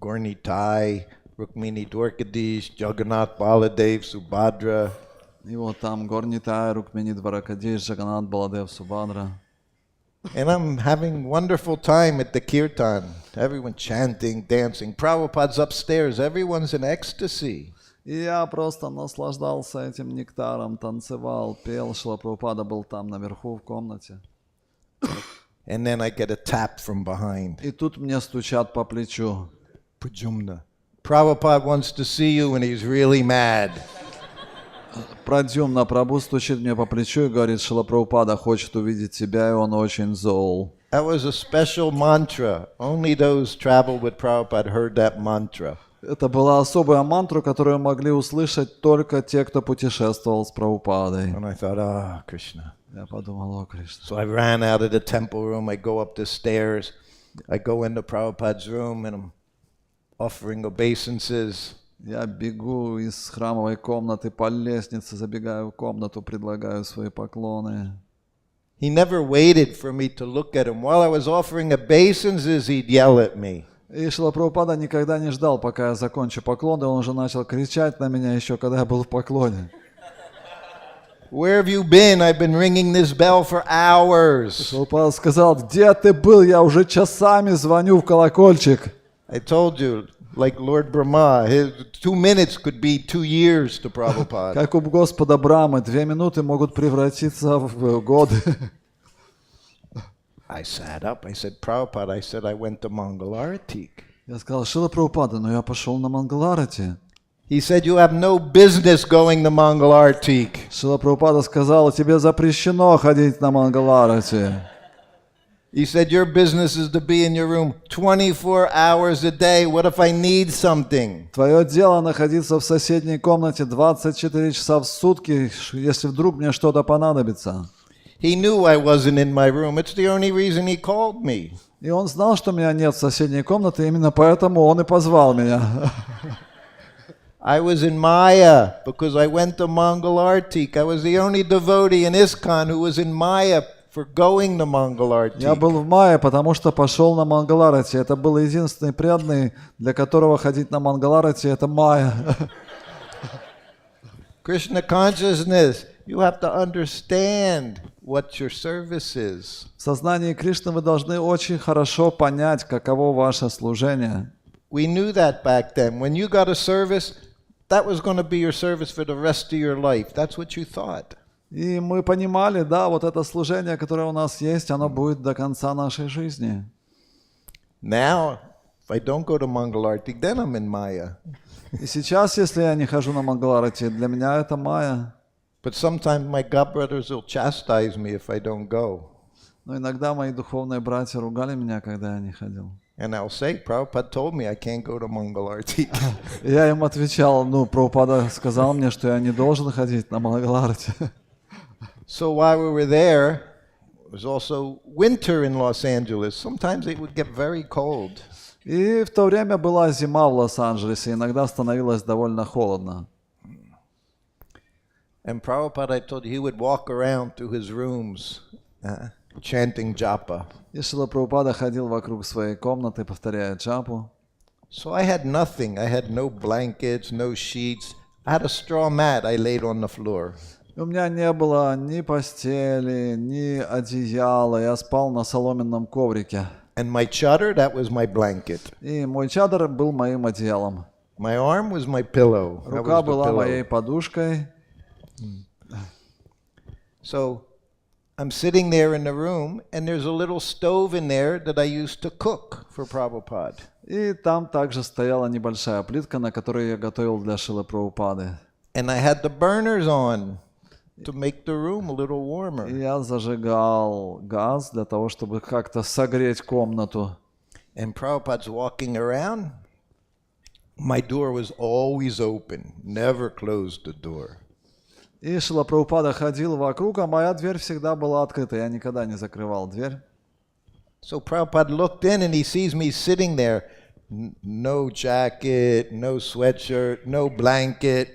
Gornitai, Rukmini Dwarkadish, Jagannath Baladev, Subhadra. И вот там Горнитай, Рукмини Дваракадиш, Джаганат Баладев, Субхадра. And I'm having wonderful time at the kirtan. Everyone chanting, dancing. Prabhupada's upstairs. Everyone's in ecstasy. И я просто наслаждался этим нектаром, танцевал, пел. Шрила Прабхупада был там наверху в комнате. And then I get a tap from behind. И тут мне стучат по плечу. Prajumna. Prabhupada wants to see you and he's really mad. Прадьюмна Прабhu стучит мне по плечу и говорит, Шрила Прабхупада хочет увидеть тебя, и он очень зол. That was a special mantra. Only those traveled with Prabhupada heard that mantra. Это была особая мантра, которую могли услышать только те, кто путешествовал с Прабхупадой. And I thought, ah, Krishna. Я подумал, о, Кришна. So I ran out of the temple room. I go up the stairs. I go into Prabhupada's room and I'm offering obeisances. Я бегу из храмовой комнаты по лестнице, забегаю в комнату, предлагаю свои поклоны. He never waited for me to look at him. While I was offering obeisances, he'd yell at me. И Шрила Прабхупада никогда не ждал, пока я закончу поклон, и он уже начал кричать на меня еще, когда я был в поклоне. Where have you been? I've been ringing this bell for hours. Прабхупада сказал, где ты был? Я уже часами звоню в колокольчик. I told you, like Lord Brahma, his 2 minutes could be 2 years to Prabhupada. Как у Господа Брамы, 2 минуты могут превратиться в годы. I sat up. I said, Prabhupada, I said I went to Mangal Arati. Я сказал, Шрила Прабхупада, но я пошел на Мангаларати. He said, you have no business going to Mangal Arati. Шрила Прабхупада сказал, тебе запрещено ходить на Мангаларати. He said, your business is to be in your room 24 hours a day. What if I need something? Твое дело находиться в соседней комнате 24 часа в сутки, если вдруг мне что-то понадобится. He knew I wasn't in my room. It's the only reason he called me. И он знал, что меня нет в соседней комнате, именно поэтому он и позвал меня. I was in Maya because I went to Mangal Arati. I was the only devotee in ISKCON who was in Maya for going to Mangal Arati. Я был в мае, потому что пошел на Мангаларати. Это был единственный преданный, для которого ходить на Мангаларати — это Майя. Krishna consciousness, you have to understand what your service is. В сознании Кришны вы должны очень хорошо понять, каково ваше служение. We knew that back then. When you got a service, that was going to be your service for the rest of your life. That's what you thought. И мы понимали, да, вот это служение, которое у нас есть, оно будет до конца нашей жизни. Now, if I don't go to Mangal Arati, then I'm in Maya. И сейчас, если я не хожу на Мангаларати, для меня это Майя. But sometimes my godbrothers will chastise me if I don't go. Но иногда мои духовные братья ругали меня, когда я не ходил. And I'll say, Prabhupada told me I can't go to Mangal Arati. И я им отвечал, Прабхупада сказал мне, что я не должен ходить на Мангаларати. So while we were there, it was also winter in Los Angeles. Sometimes it would get very cold. И в то время была зима в Лос-Анджелесе, иногда становилось довольно холодно. And Prabhupada, I told you, he would walk around through his rooms chanting japa. И Шрила Прабхупада ходил вокруг своей комнаты, повторяя джапу. So I had nothing. I had no blankets, no sheets. I had a straw mat I laid on the floor. И у меня не было ни постели, ни одеяла, я спал на соломенном коврике. And my chadar, that was my blanket. И мой чадр был моим одеялом. My arm was my pillow. That Рука was the была pillow. моей подушкой. So I'm sitting there in the room, and there's a little stove in there that I used to cook for Prabhupada. И там также стояла небольшая плитка, на которой я готовил для Шрилы Прабхупады. And I had the burners on to make the room a little warmer. И я зажигал газ для того, чтобы как-то согреть комнату. And Prabhupada's walking around. My door was always open, never closed the door. И Шрила Прабхупада ходил вокруг, а моя дверь всегда была открыта. Я никогда не закрывал дверь. So Prabhupada looked in and he sees me sitting there. No jacket, no sweatshirt, no blanket.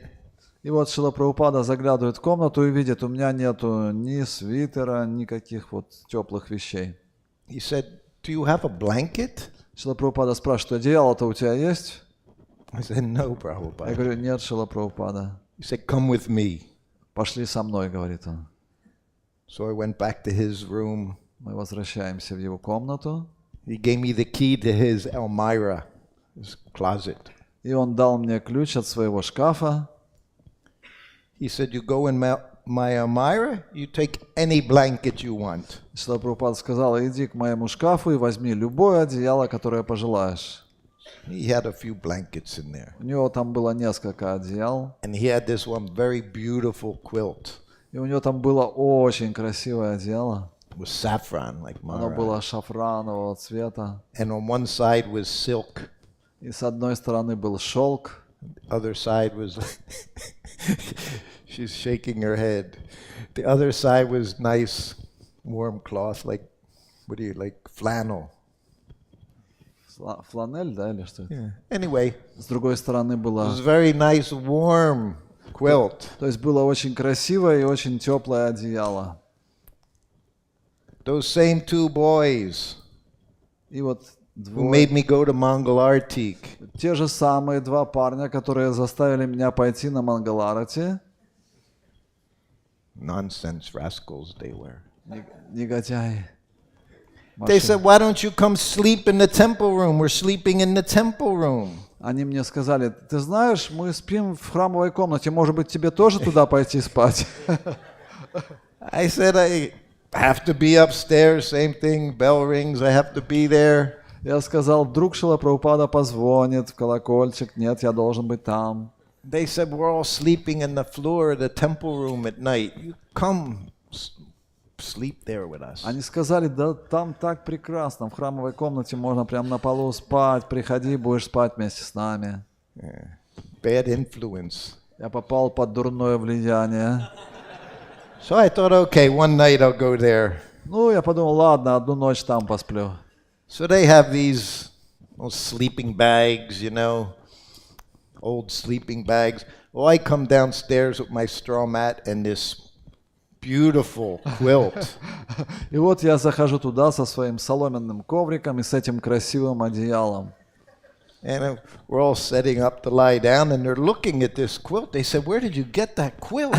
И вот Шрила Прабхупада заглядывает в комнату и видит, у меня нету ни свитера, никаких вот теплых вещей. He said, "Do you have a blanket?" Шрила Прабхупада спрашивает, одеяло-то у тебя есть? I said, "No, Я Prabhupada." говорю, нет, Шрила Прабхупада. He said, "Come with me." Пошли со мной, говорит он. So I went back to his room. Мы возвращаемся в его комнату. He gave me the key to his Elmira, his closet. И он дал мне ключ от своего шкафа. He said, "You go in my Elmira, you take any blanket you want." Шрила Прабхупада сказал, иди к моему шкафу и возьми любое одеяло, которое пожелаешь. He had a few blankets in there. У него там было несколько одеял. And he had this one very beautiful quilt. И у него там было очень красивое одеяло. It was saffron, like Оно Mara. было шафранового цвета. And on one side was silk. И с одной стороны был шелк, Other side was... She's shaking her head. The other side was nice, warm cloth, like, like flannel. фланель, да, или что это? Yeah. Anyway, С другой стороны it было... was very nice, warm quilt. То есть было очень красивое и очень теплое одеяло. Those same two boys И вот who made me go to Mongol Artik. те же самые два парня, которые заставили меня пойти на Мангаларати, Nonsense rascals they were. негодяи. They said, "Why don't you come sleep in the temple room? We're sleeping in the temple room." Они мне сказали, ты знаешь, мы спим в храмовой комнате, может быть, тебе тоже туда пойти спать? I said, "I have to be upstairs, same thing, bell rings, I have to be there." Я сказал, вдруг Шрила Прабхупада позвонит в колокольчик, нет, я должен быть там. They said, "We're all sleeping in the floor of the temple room at night. You come sleep there with us." Они сказали, да там так прекрасно, в храмовой комнате можно прямо на полу спать, приходи, будешь спать вместе с нами. Bad influence. Я попал под дурное влияние. So I thought, okay, one night I'll go there. Ну, я подумал, ладно, одну ночь там посплю. So they have these sleeping bags, old sleeping bags. Well, I come downstairs with my straw mat and this beautiful quilt. И вот я захожу туда со своим соломенным ковриком и с этим красивым одеялом. And we're all setting up to lie down, and they're looking at this quilt. They said, "Where did you get that quilt?"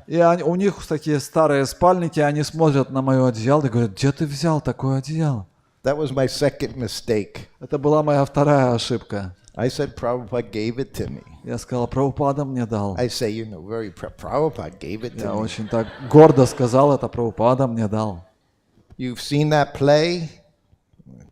И у них такие старые спальники, они смотрят на мое одеяло и говорят, где ты взял такое одеяло? That was my second mistake. Это была моя вторая ошибка. I said, "Prabhupada gave it to me." Я сказал, Прабхупада мне дал. I say, very Prabhupada gave it Я to me. очень так гордо сказал, это Прабхупада мне дал. You've seen that play,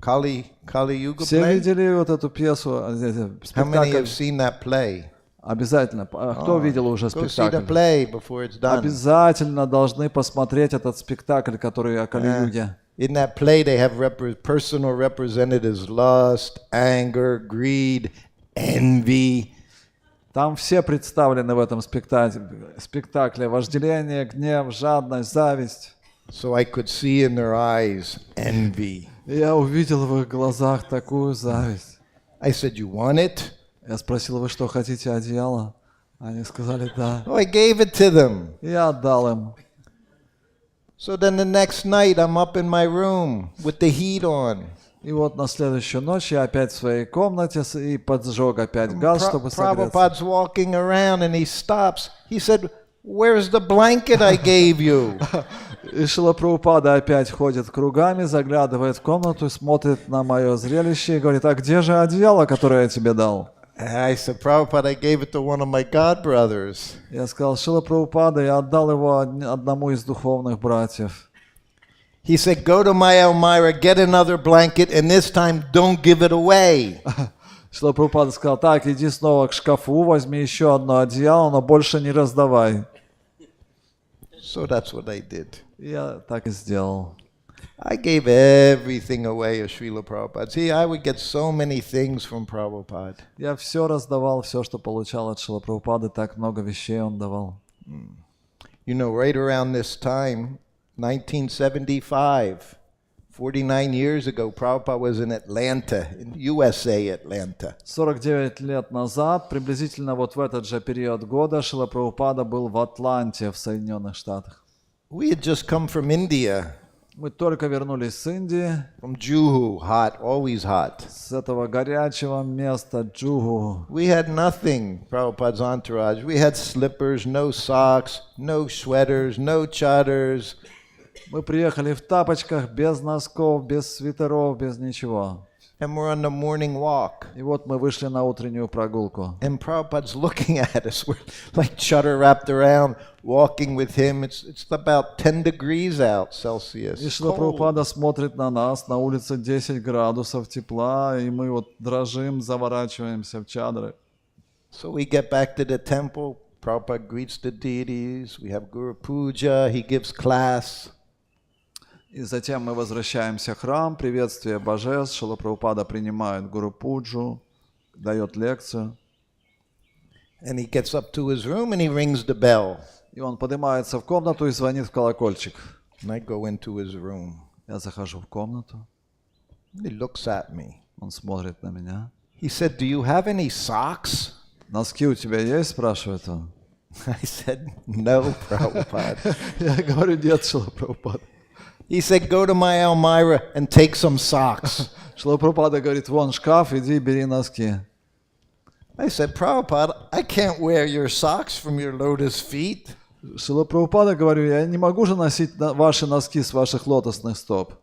Kali Yuga Все play? видели вот эту пьесу, How many спектакль? have seen that play? Обязательно. Кто видел уже Go see the спектакль? play before it's done. Обязательно должны посмотреть этот спектакль, который о Кали-юге. In that play, they have personal representatives: lust, anger, greed, envy. Там все представлены в этом спектакле. Вожделение, гнев, жадность, зависть. So I could see in their eyes envy. И я увидел в их глазах такую зависть. I said, "You want it?" Я спросил, вы что, хотите одеяло? Они сказали, да. Oh, I gave it to them. И я отдал им. So then the next night, I'm up in my room with the heat on. И вот на следующую ночь я опять в своей комнате и поджег опять газ, чтобы согреться. Prabhupada's walking around and he stops. He said, "Where's the blanket I gave you?" И Шрила Прабхупада опять ходит кругами, заглядывает в комнату, смотрит на мое зрелище и говорит, а где же одеяло, которое я тебе дал? And I said, Prabhupada, I gave it to one of my god brothers. Я сказал: Шрила Прабхупада, я отдал его одному из духовных братьев. He said, go to my Elmira, get another blanket, and this time don't give it away. Шрила Прабхупада сказал: так, иди снова к шкафу, возьми еще одно одеяло, но больше не раздавай. So that's what I did. Я так и сделал. I gave everything away of Srila Prabhupada. See, I would get so many things from Prabhupada. Я все раздавал, все, что получал от Шрила Прабхупады, так много вещей он давал. You know, right around this time, 1975, 49 years ago, Prabhupada was in Atlanta, in USA, Atlanta. 49 лет назад, приблизительно вот в этот же период года, Шрила Прабхупада был в Атланте, в Соединенных Штатах. We had just come from India, Мы только вернулись с Индии, from Juhu, hot, always hot. с этого горячего места Джугу. We had nothing, Prabhupada's entourage. We had slippers, no socks, no sweaters, no chadars. Мы приехали в тапочках, без носков, без свитеров, без ничего. And we're on the morning walk. И вот мы вышли на утреннюю прогулку. And Prabhupada's looking at us. We're like chadar wrapped around, walking with him. It's about 10 degrees out Celsius. И Шрила Cold. Прабхупада смотрит на нас, на улице 10 градусов тепла, и мы вот дрожим, заворачиваемся в чадры. So we get back to the temple. Prabhupada greets the deities. We have Guru Puja. He gives class. И затем мы возвращаемся в храм, приветствие божеств, Шрила Прабхупада принимает Гуру Пуджу, дает лекцию. And he gets up to his room and he rings the bell. И он поднимается в комнату и звонит в колокольчик. And I go into his room. Я захожу в комнату, He looks at me. он смотрит на меня. He said, do you have any socks? Носки у тебя есть, спрашивает он. I said, no, Prabhupada. Я говорю: нет, Шрила Прабхупада. He said, go to my Elmira and take some socks. Шрила Прабхупада говорит: вон шкаф, иди бери носки. I said, Prabhupada, I can't wear your socks from your lotus feet. Шрила Прабхупада, говорю, я не могу же носить ваши носки с ваших лотосных стоп.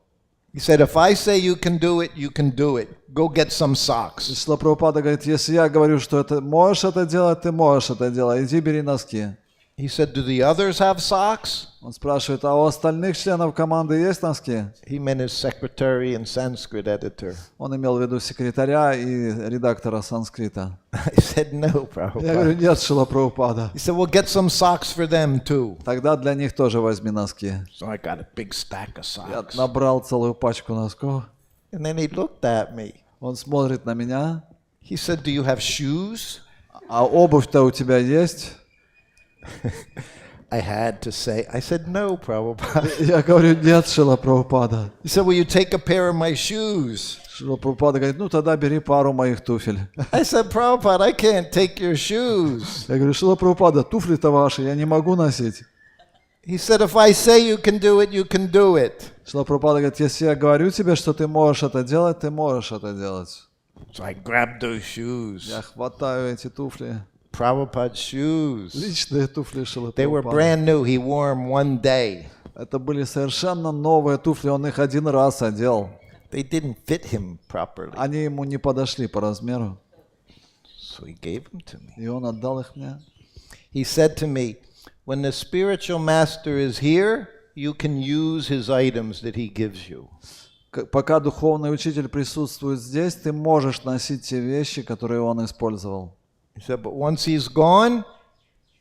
He said, if I say you can do it, you can do it. Go get some socks. Шрила Прабхупада говорит: если я говорю, что это можешь это делать, ты можешь это делать, иди бери носки. He said, do the others have socks? Он спрашивает: а у остальных членов команды есть носки? He meant his secretary and Sanskrit editor. Он имел в виду секретаря и редактора санскрита. I said, no, Я говорю: Prabhupada. нет, Шрила Прабхупада. He said, well, get some socks for them too. Тогда для них тоже возьми носки. So I got a big stack of Я socks. набрал целую пачку носков. And then he looked at me. Он смотрит на меня: He said, do you have shoes? а обувь-то у тебя есть? I had to say, I said, no, Prabhupada. Я говорю: нет, Шрила Прабхупада. He said, will you take a pair of my shoes? Шрила Прабхупада говорит: ну тогда бери пару моих туфель. I said, Prabhupada, I can't take your shoes. Я говорю: Шрила Прабхупада, туфли-то ваши я не могу носить. He said, if I say you can do it, you can do it. Шрила Прабхупада говорит: если я говорю тебе, что ты можешь это делать, ты можешь это делать. So I grabbed those shoes. Я хватаю эти туфли. Prabhupada's shoes. Личные туфли Шрилы They were Прабхупады. brand new. He wore them one day. Это были совершенно новые туфли, он их один раз одел. They didn't fit him properly. Они ему не подошли по размеру, So he gave them to me. и он отдал их мне. He said to me, when the spiritual master is here, you can use his items that he gives you. Пока духовный учитель присутствует здесь, ты можешь носить те вещи, которые он использовал. He said, but once he's gone,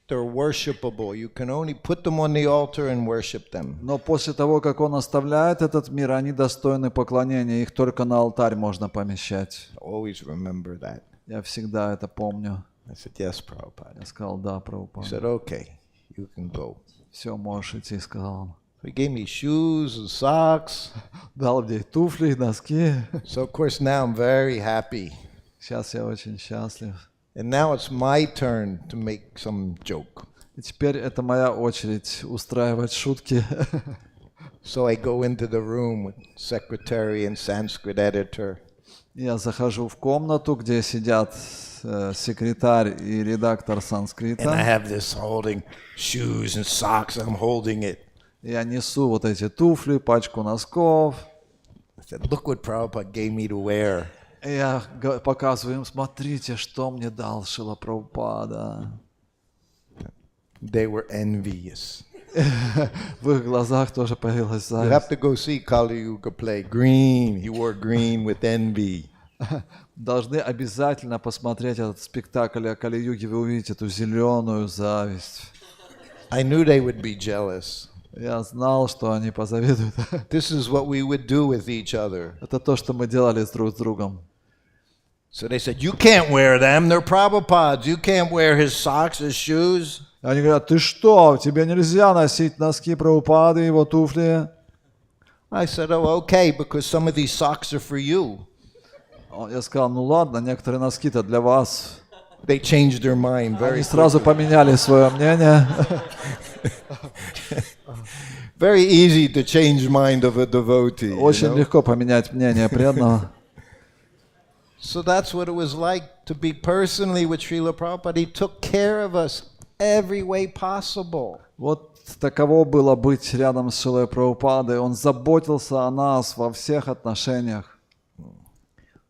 they're worshipable. You can only put them on the altar and worship them. Но после того, как он оставляет этот мир, они достойны поклонения, их только на алтарь можно помещать. Always remember that. Я всегда это помню. I said, yes, Prabhupada. Я сказал: да, He Прабхупада. said, okay, you can go. Все, можешь идти, сказал он. He gave me shoes and socks. Дал мне и туфли, и носки. So, of course, now I'm very happy. Сейчас я очень счастлив. And now it's my turn to make some joke. И теперь это моя очередь устраивать шутки. So I go into the room with secretary and Sanskrit editor. Я захожу в комнату, где сидят секретарь и редактор And I санскрита. have this holding shoes and socks. I'm holding it. Я несу вот эти туфли, пачку носков. I said, look what Prabhupada gave me to wear. И я показываю им, смотрите, что мне дал Шрила Прабхупада. They were envious. В их глазах тоже появилась You have зависть. to go see Kali Yuga play. Green. He wore green with envy. Должны обязательно посмотреть этот спектакль о Кали-юге, вы увидите эту зеленую зависть. I knew they would be jealous. Я знал, что они позавидуют. This is what we would do with each other. Это то, что мы делали друг с другом. So they said, you can't wear them. They're Prabhupads. You can't wear his socks, his shoes. Они говорят, ты что, тебе нельзя носить носки Прабхупады, его туфли? I said, oh, okay, because some of these socks are for you. Я сказал, ну ладно, некоторые носки-то для вас. They changed their mind very Они сразу поменяли свое мнение. Very easy to change mind of a devotee. Очень легко поменять мнение преданного. So that's what it was like to be personally with Srila Prabhupada. He took care of us every way possible. Вот таково было быть рядом с Шрилой Прабхупадой. Он заботился о нас во всех отношениях.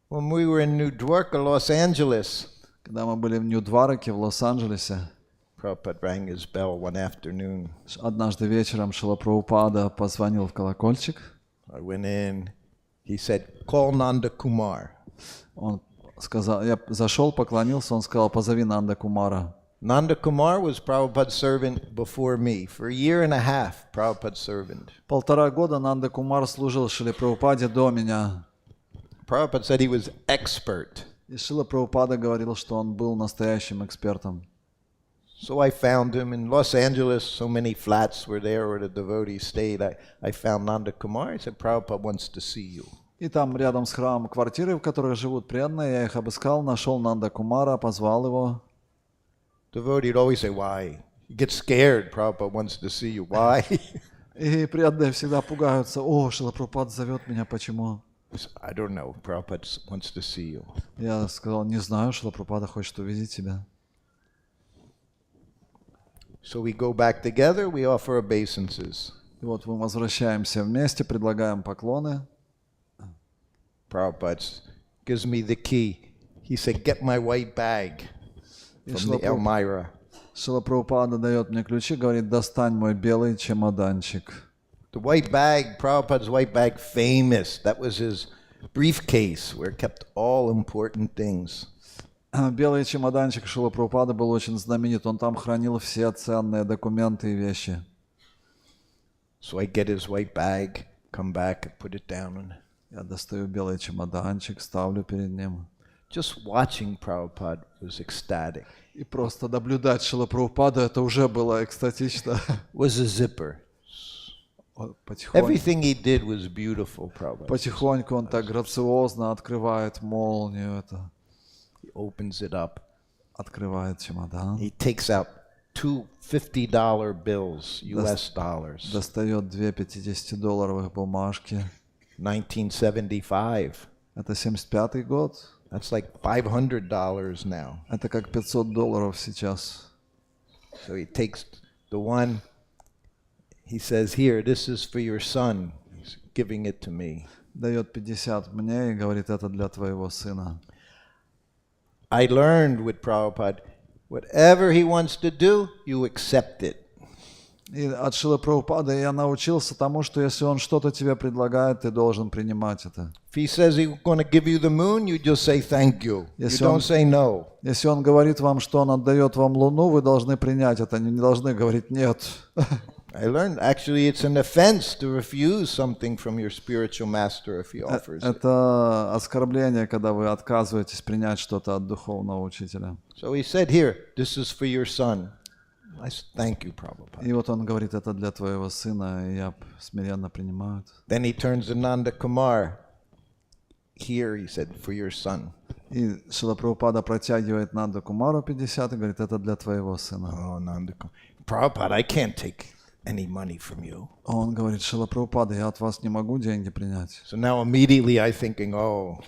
When we were in New Dwarka, Los Angeles, Когда мы были в Нью-Двараке в Лос-Анджелесе, Prabhupada rang his bell one afternoon. однажды вечером Шрила Прабхупада позвонил в колокольчик. I went in. He said, call Nanda Kumar. Он сказал, я зашел, поклонился, он сказал, позови Нанда Кумара. Nanda Kumar was Prabhupada's servant before me. For a year and a half, Prabhupada's servant. 1,5 года Нанда Кумар служил Шриле Прабхупаде до меня. Prabhupada said he was expert. И Шрила Прабхупада говорил, что он был настоящим экспертом. So I found him in Los Angeles. So many flats were there where the devotees stayed. I found Nanda Kumar. I said, Prabhupada wants to see you. И там рядом с храмом квартиры, в которых живут преданные, я их обыскал, нашел Нанда Кумара, позвал его. Devotee would always say, why? You get scared. Prabhupada wants to see you. Why? И преданные всегда пугаются. О, Шрила Прабхупада зовет меня, почему? I don't know. Prabhupada wants to see you. Я сказал, не знаю, Шрила Прабхупада хочет увидеть тебя. So we go back together. We offer obeisances. И вот мы возвращаемся вместе, предлагаем поклоны. Prabhupada gives me the key. He said, get my white bag from the Elmira. Шрила Прабхупада дает мне ключи, говорит, достань мой белый чемоданчик. The white bag, Prabhupada's white bag, famous. That was his briefcase where he kept all important things. Белый чемоданчик Шрила Прабхупады был очень знаменит. Он там хранил все ценные документы и вещи. So I get his white bag, come back and put it down. Я достаю белый чемоданчик, ставлю перед ним. Just watching Prabhupada was ecstatic. И просто наблюдать Шрила Прабхупаду, это уже было экстатично. Was a zipper. Everything he did was beautiful, Prabhupada. Потихоньку он так грациозно открывает молнию, это He opens it up. открывает чемодан, He takes out two $50 bills, US dollars. достает 2 $50 бумажки. 1975. Это 75-й год. That's like $500 now. Это как $500 сейчас. So he takes the one, he says, here, this is for your son. He's giving it to me. Дает 50 мне и говорит, это для твоего сына. I learned with Prabhupada, whatever he wants to do, you accept it. И от Шрилы Прабхупады я научился тому, что если он что-то тебе предлагает, ты должен принимать это. If he says he's going to give you the moon, you just say thank you. You Если don't он- say no. Если он говорит вам, что он отдает вам луну, вы должны принять это, не должны говорить нет. I learned, actually, it's an offense to refuse something from your spiritual master if he offers it. Это оскорбление, когда вы отказываетесь принять что-то от духовного учителя. So he said, here, this is for your son. I said, thank you, Prabhupada. И вот он говорит, это для твоего сына, и я смиренно принимаю это. Then he turns to Nanda Kumar. Here, he said, for your son. И Шрила Прабхупада протягивает Нанду Кумару 50 и говорит, это для твоего сына. Oh, Nanda Kumar. Prabhupada, I can't take any money from you. А он говорит, Шрила Прабхупада, я от вас не могу деньги принять. So now immediately I'm thinking, oh,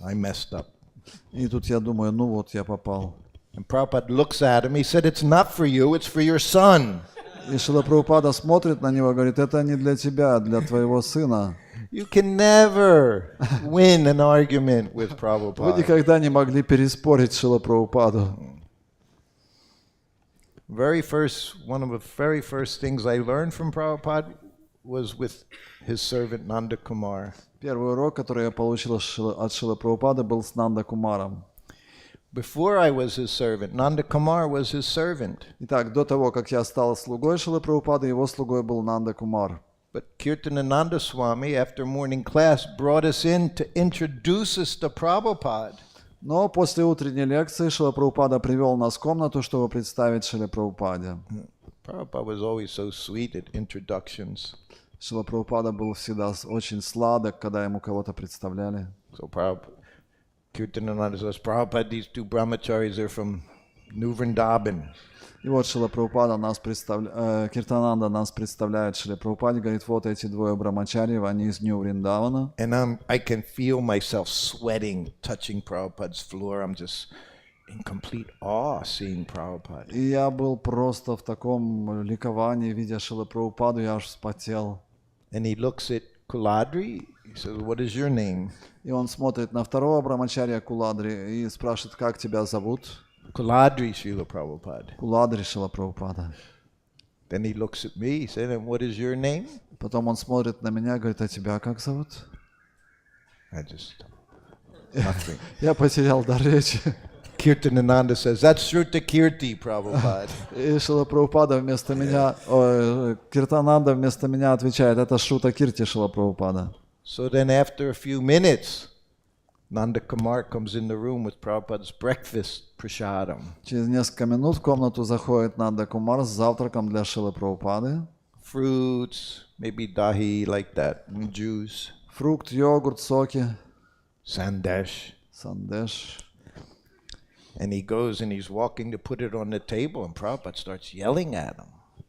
I messed up. И тут я думаю, ну вот я попал. And Prabhupada looks at him. He said, it's not for you, it's for your son. И Шрила Прабхупада смотрит на него и говорит, это не для тебя, а для твоего сына. You can never win an argument with Вы Prabhupada. никогда не могли переспорить Шрила Прабхупаду. One of the very first things I learned from Prabhupada was with his servant Nanda Kumar. Первый урок, который я получил от Шрилы Прабхупады, был с Нанда Кумаром. Before I was his servant, Nanda Kumar was his servant. Итак, до того, как я стал слугой Шрилы Прабхупады, его слугой был Нанда Кумар. But Kirtanananda Swami, after morning class, brought us in to introduce us to Prabhupada. Но после утренней лекции Шрила Прабхупада привел нас в комнату, чтобы представить Шриле Прабхупаде. Prabhupada was always so sweet at introductions. Шрила Прабхупада был всегда очень сладок, когда ему кого-то представляли. So Kirtanananda says, Prabhupada, these two brahmacharis are from New Vrindavan. И вот Шрила Прабхупада Киртананда нас представляет Шриле Прабхупаде, говорит, вот эти двое брамачарьев, они из Нью-Вриндавана. And I can feel myself sweating, touching Prabhupada's floor. I'm just in complete awe seeing Prabhupada. И я был просто в таком ликовании, видя Шрилу Прабхупаду, я аж вспотел. And he looks at Kuladri. He says, what is your name? И он смотрит на второго брамачарья Куладри и спрашивает, как тебя зовут? Kuladri Srila Prabhupada. Куладри Шрила Прабхупада. Then he looks at me, he said, and what is your name? Потом он смотрит на меня, говорит, а тебя как зовут? I just, nothing. Я потерял дар речи. Kirtanananda says, that's Shruta Kirti, Prabhupada. И Шрила Прабхупада вместо меня, Киртананда вместо меня отвечает, это Шрута Кирти Шрила Прабхупада. So then after a few minutes, Nanda Kumar comes in the room with Prabhupada's breakfast prasadam. Через несколько минут в комнату заходит Нанда Кумар с завтраком для Шрилы Прабхупады. Fruits, maybe dahi, like that, and juice, Фрукт, йогурт, соки, sandesh. сандеш. And he goes and he's walking to put it on the table, and Prabhupada starts yelling at him.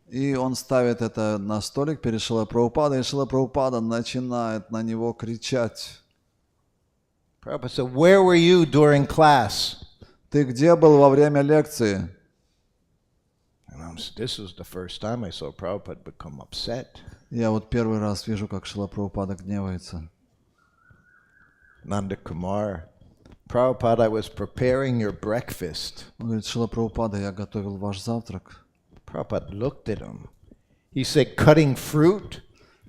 И он ставит это на столик перед Шрилой Прабхупадой, и Шрила Прабхупада начинает на него кричать. Prabhupada said, where were you during class? Ты где был во время лекции? And this was the first time I saw Prabhupada become upset. Я вот первый раз вижу, как Шрила Прабхупада гневается. Nanda Kumar, Prabhupada, I was preparing your breakfast. Он говорит, Шрила Прабхупада, я готовил ваш завтрак. Prabhupada looked at him. He said, cutting fruit?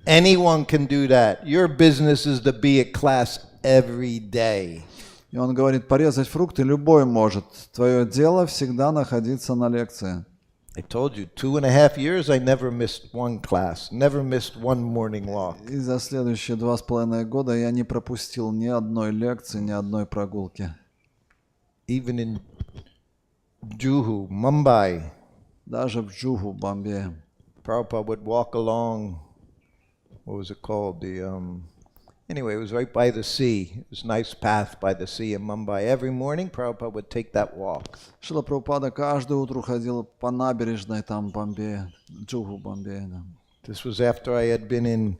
Anyone can do that. Your business is to be at class every day. И он говорит, порезать фрукты любой может. Твое дело всегда находиться на лекции. I told you, 2.5 years, I never missed one class, never missed one morning walk. И за следующие 2,5 года я не пропустил ни одной лекции, ни одной прогулки. Even in Juhu, Mumbai, Даже в Джуху, Бомбее. Prabhupada would walk along, what was it called? Anyway, it was right by the sea. It was a nice path by the sea in Mumbai. Every morning, Prabhupada would take that walk. Шрила Прабхупада каждое утро ходил по набережной там в Бомбее, Джуху, Бомбее. Да. This was after I had been in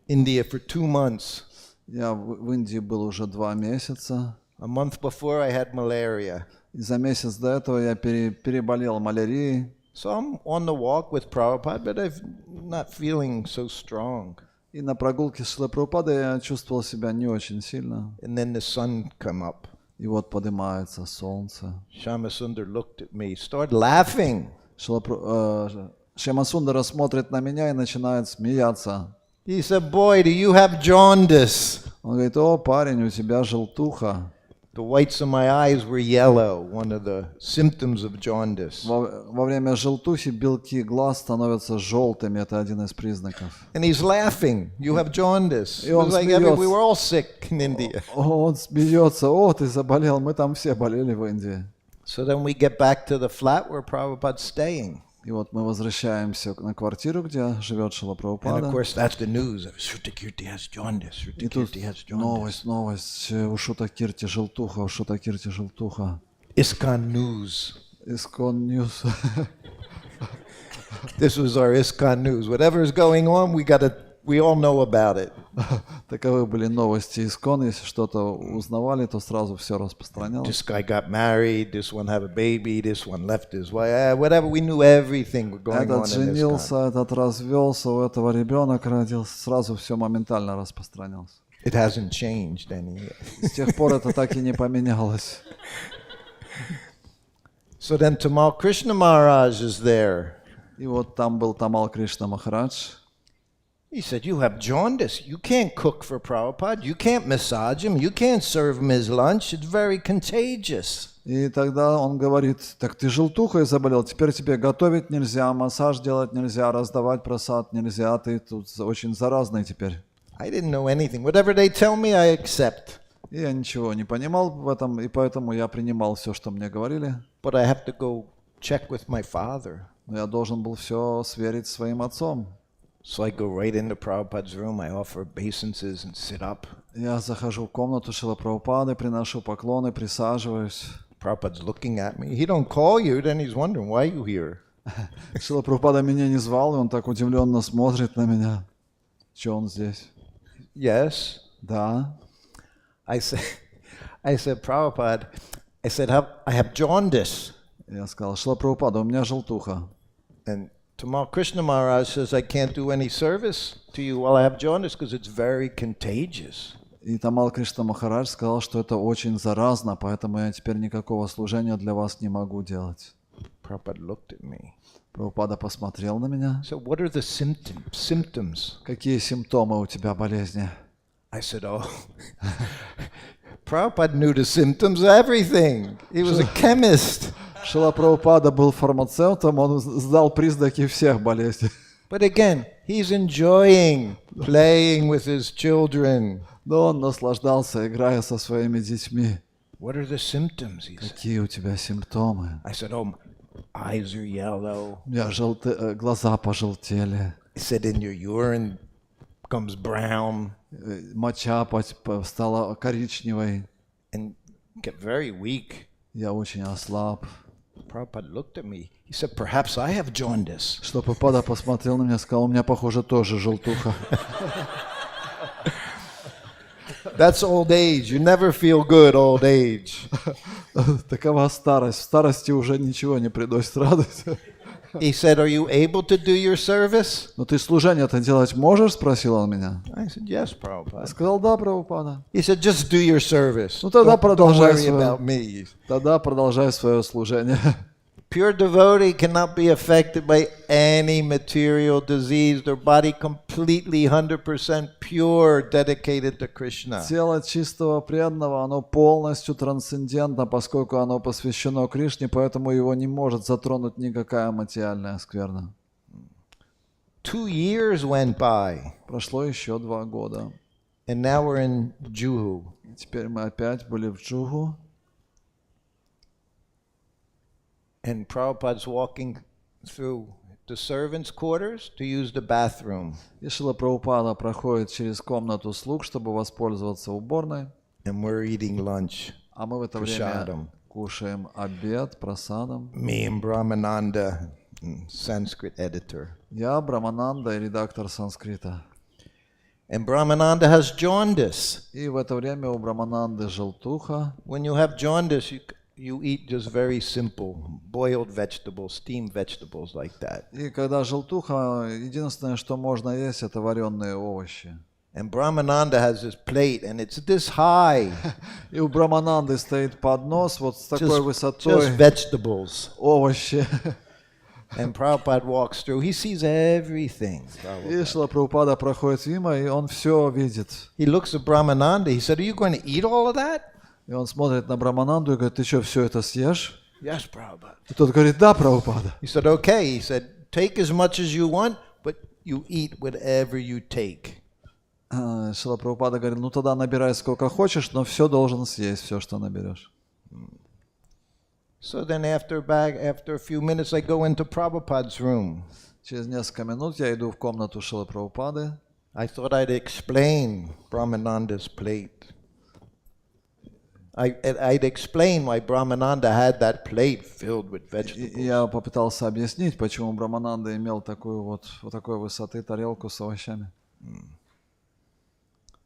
India for 2 months. Я в Индии был уже 2 месяца. A month before, I had malaria. И за месяц до этого я переболел малярией. So I'm on the walk with Prabhupada, but I'm not feeling so strong. И на прогулке с Шрилой Прабхупадой я чувствовал себя не очень сильно. And then the sun come up. И вот поднимается солнце. Shama Sundar looked at me, started laughing. Шьяма Сундара смотрит на меня и начинает смеяться. He said, boy, do you have jaundice? Он говорит, о, парень, у тебя желтуха. The whites of my eyes were yellow, one of the symptoms of jaundice. Во время желтухи белки глаз становятся желтыми, это один из признаков. And he's laughing. You have jaundice. И It он was like смеется. we were all sick in India. Он смеется, о, ты заболел, мы там все болели в Индии. So then we get back to the flat where Prabhupada's staying. И вот мы возвращаемся на квартиру, где живет Шрила And of Прабхупада. course, that's the news. Shruta Kirti has jaundice. И Shruta тут Kirti has jaundice. новость, у Шута Кирти желтуха, у Шута Кирти желтуха. ISKCON news. Искон Ньюс. This was our ISKCON news. Whatever is going on, we got to We all know about it. Таковы были новости искон. Если что-то узнавали, то сразу все распространялось. This guy got married, this one had a baby, this one left his wife, whatever. We knew everything going on Этот in this женился, country. этот развелся, у этого ребенок родился. Сразу все моментально распространялось. It hasn't changed any yet. С тех пор это так и не поменялось. So then Tamal Krishna Maharaj is there. И вот там был Тамал Кришна Махарадж. He said, you have jaundice. You can't cook for Prabhupada. You can't massage him. You can't serve him his lunch. It's very contagious. И тогда он говорит, так ты желтухой заболел, теперь тебе готовить нельзя, массаж делать нельзя, раздавать просад нельзя, ты тут очень заразный теперь. I didn't know anything. Whatever they tell me, I accept. И я ничего не понимал в этом, и поэтому я принимал все, что мне говорили. But I have to go check with my father. Но я должен был все сверить с своим отцом. So I go right into Prabhupada's room. I offer obeisances and sit up. Я захожу в комнату Шрилы Прабхупады, приношу поклоны, присаживаюсь. Prabhupada's looking at me. He don't call you, then he's wondering, why are you here? Шрила Прабхупада меня не звал, и он так удивленно смотрит на меня. Че он здесь? Yes. Да. I said, Prabhupada, I said, I have jaundice. Я сказал, Шрила Прабхупада, у меня желтуха. And Tamal Krishna Maharaj says, I can't do any service to you while I have jaundice because it's very contagious. И Тамал Кришна Махарадж сказал, что это очень заразно, поэтому я теперь никакого служения для вас не могу делать. Prabhupada looked at me. Прабхупада посмотрел на меня. So what are the symptoms? Какие симптомы у тебя болезни? I said, oh, Prabhupada knew the symptoms of everything. He was a chemist. Шрила Прабхупада был фармацевтом, он знал признаки всех болезней. But again, he's enjoying playing with his children. Но он наслаждался, играя со своими детьми. What are the symptoms? He said. Какие у тебя симптомы? I said, oh, my eyes are yellow. У меня глаза пожелтели, He said, in your urine comes brown моча стала коричневой, and get very weak. я очень ослаб. Prabhupada looked at me. He said, perhaps I have jaundice. Что Прабхупада посмотрел на меня и сказал, у меня, похоже, тоже желтуха. That's old age. You never feel good old age. Такова старость. В старости уже ничего не приносит радость. He said, are you able to do your service? Но ты служение-то делать можешь? Спросил он меня. I said, yes, Я Prabhupada. сказал, да, Прабхупада. He said, just do your service. Ну тогда Don't продолжай worry свое. about me. Тогда продолжай свое служение. Pure devotee cannot be affected by any material disease. Their body completely 100% pure, dedicated to Krishna. Тело чистого преданного, оно полностью трансцендентно, поскольку оно посвящено Кришне, поэтому его не может затронуть никакая материальная скверна. 2 years went by, Прошло еще 2 года. and now we're in Juhu. Теперь мы опять были в Джугу. And Prabhupada's walking through the servants' quarters to use the bathroom. И Шрила Прабхупада проходит через комнату слуг, чтобы воспользоваться уборной. And we're eating lunch. А мы в это Прасадам. время кушаем обед прасадом. Me and Brahmananda, Sanskrit editor. Я Брамананда и редактор санскрита. And Brahmananda has jaundice. И в это время у Брамананды желтуха. When you have jaundice, you eat just very simple, boiled vegetables, steamed vegetables like that. И когда желтуха, единственное, что можно есть, это вареные овощи. And Brahmananda has this plate, and it's this high, И у Брамананды стоит поднос вот с такой just высотой vegetables. овощи. And Prabhupada walks through. He sees everything. И Шрила Прабхупада проходит мимо, и он все видит. He looks at Brahmananda. He said, are you going to eat all of that? И он смотрит на Брамананду и говорит, ты что, все это съешь? Yes, Prabhupada. И тот говорит, да, Прабхупада. He said, okay. He said, take as much as you want, but you eat whatever you take. Шрила Прабхупада говорит, ну тогда набирай сколько хочешь, но все должен съесть, все, что наберешь. So then after a few minutes, I go into Prabhupada's room. Через несколько минут я иду в комнату Шрилы Прабхупады. I thought I'd explain Brahmananda's plate. I'd explain why Brahmananda had that plate filled with vegetables. И я попытался объяснить, почему Брамананда имел такую вот такой высоты тарелку с овощами.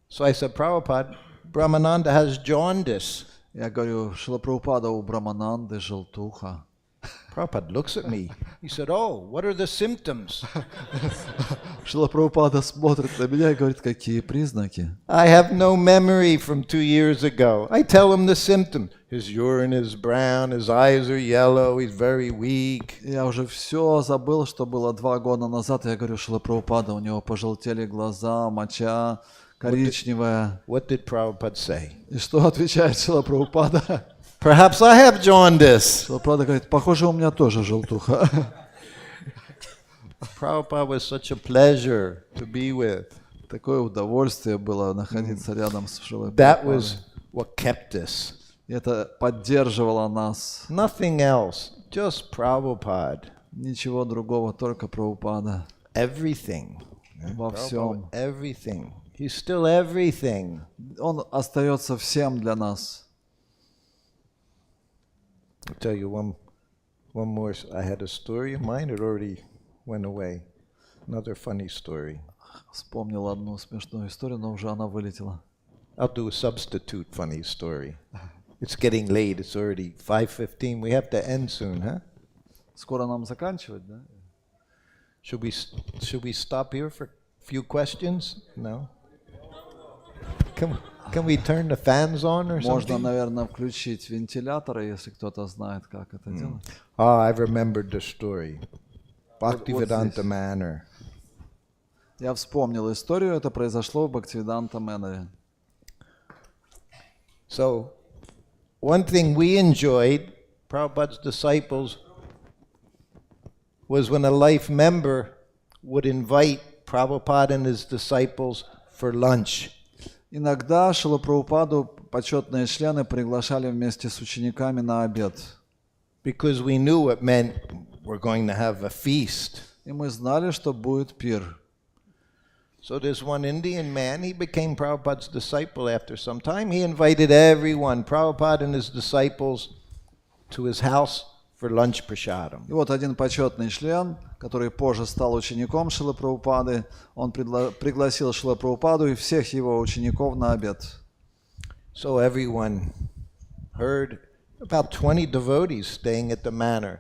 So I said, Prabhupada, Brahmananda has jaundice. Я говорю, Шрила Прабхупада, у Брамананды желтуха. Prabhupada looks at me. He said, oh, what are the symptoms? Шрила Прабхупада смотрит на меня и говорит, какие признаки. I have no memory from 2 years ago. I tell him the symptoms. His urine is brown, his eyes are yellow, he's very weak. Я уже все забыл, что было 2 года назад. Я говорю, Шрила Прабхупада, у него пожелтели глаза, моча коричневая. What did Prabhupada say? И что отвечает Шрила Прабхупада? Perhaps I have jaundice. Шрила Прабхупада говорит, похоже, у меня тоже желтуха. Prabhupada was such a pleasure to be with. Такое удовольствие было находиться рядом с Шрилой That Прабхупадой. was what kept us. И это поддерживало нас. Nothing else, just Prabhupada. Ничего другого, только Прабхупада. Everything. Во всем. Everything. He's still everything. Он остается всем для нас. I'll tell you one more. I had a story of mine. It already went away. Another funny story. Вспомнил одну смешную историю, но уже она вылетела. I'll do a substitute funny story. It's getting late. It's already 5:15. We have to end soon, huh? Скоро нам заканчивать, да? Should we stop here for a few questions? No. Can we turn the fans on or Можно, something? наверное, включить вентиляторы, если кто-то знает, как это делать. Ah, I've remembered the story. Bhaktivedanta здесь. Manor. Я вспомнил историю, это произошло в Бхактивиданта Мэноре. So, one thing we enjoyed, Prabhupada's disciples, was when a life member would invite Prabhupada and his disciples for lunch. Иногда Шрилу Прабхупаду почетные члены приглашали вместе с учениками на обед. Because we knew it meant we're going to have a feast. И мы знали, что будет пир. So this one Indian man, he became Prabhupada's disciple after some time. He invited everyone, Prabhupada and his disciples, to his house for lunch prasadam. И вот один почетный член, который позже стал учеником Шрилы Прабхупады, он пригласил Шрилу Прабхупаду и всех его учеников на обед. So everyone heard, about 20 devotees staying at the manor.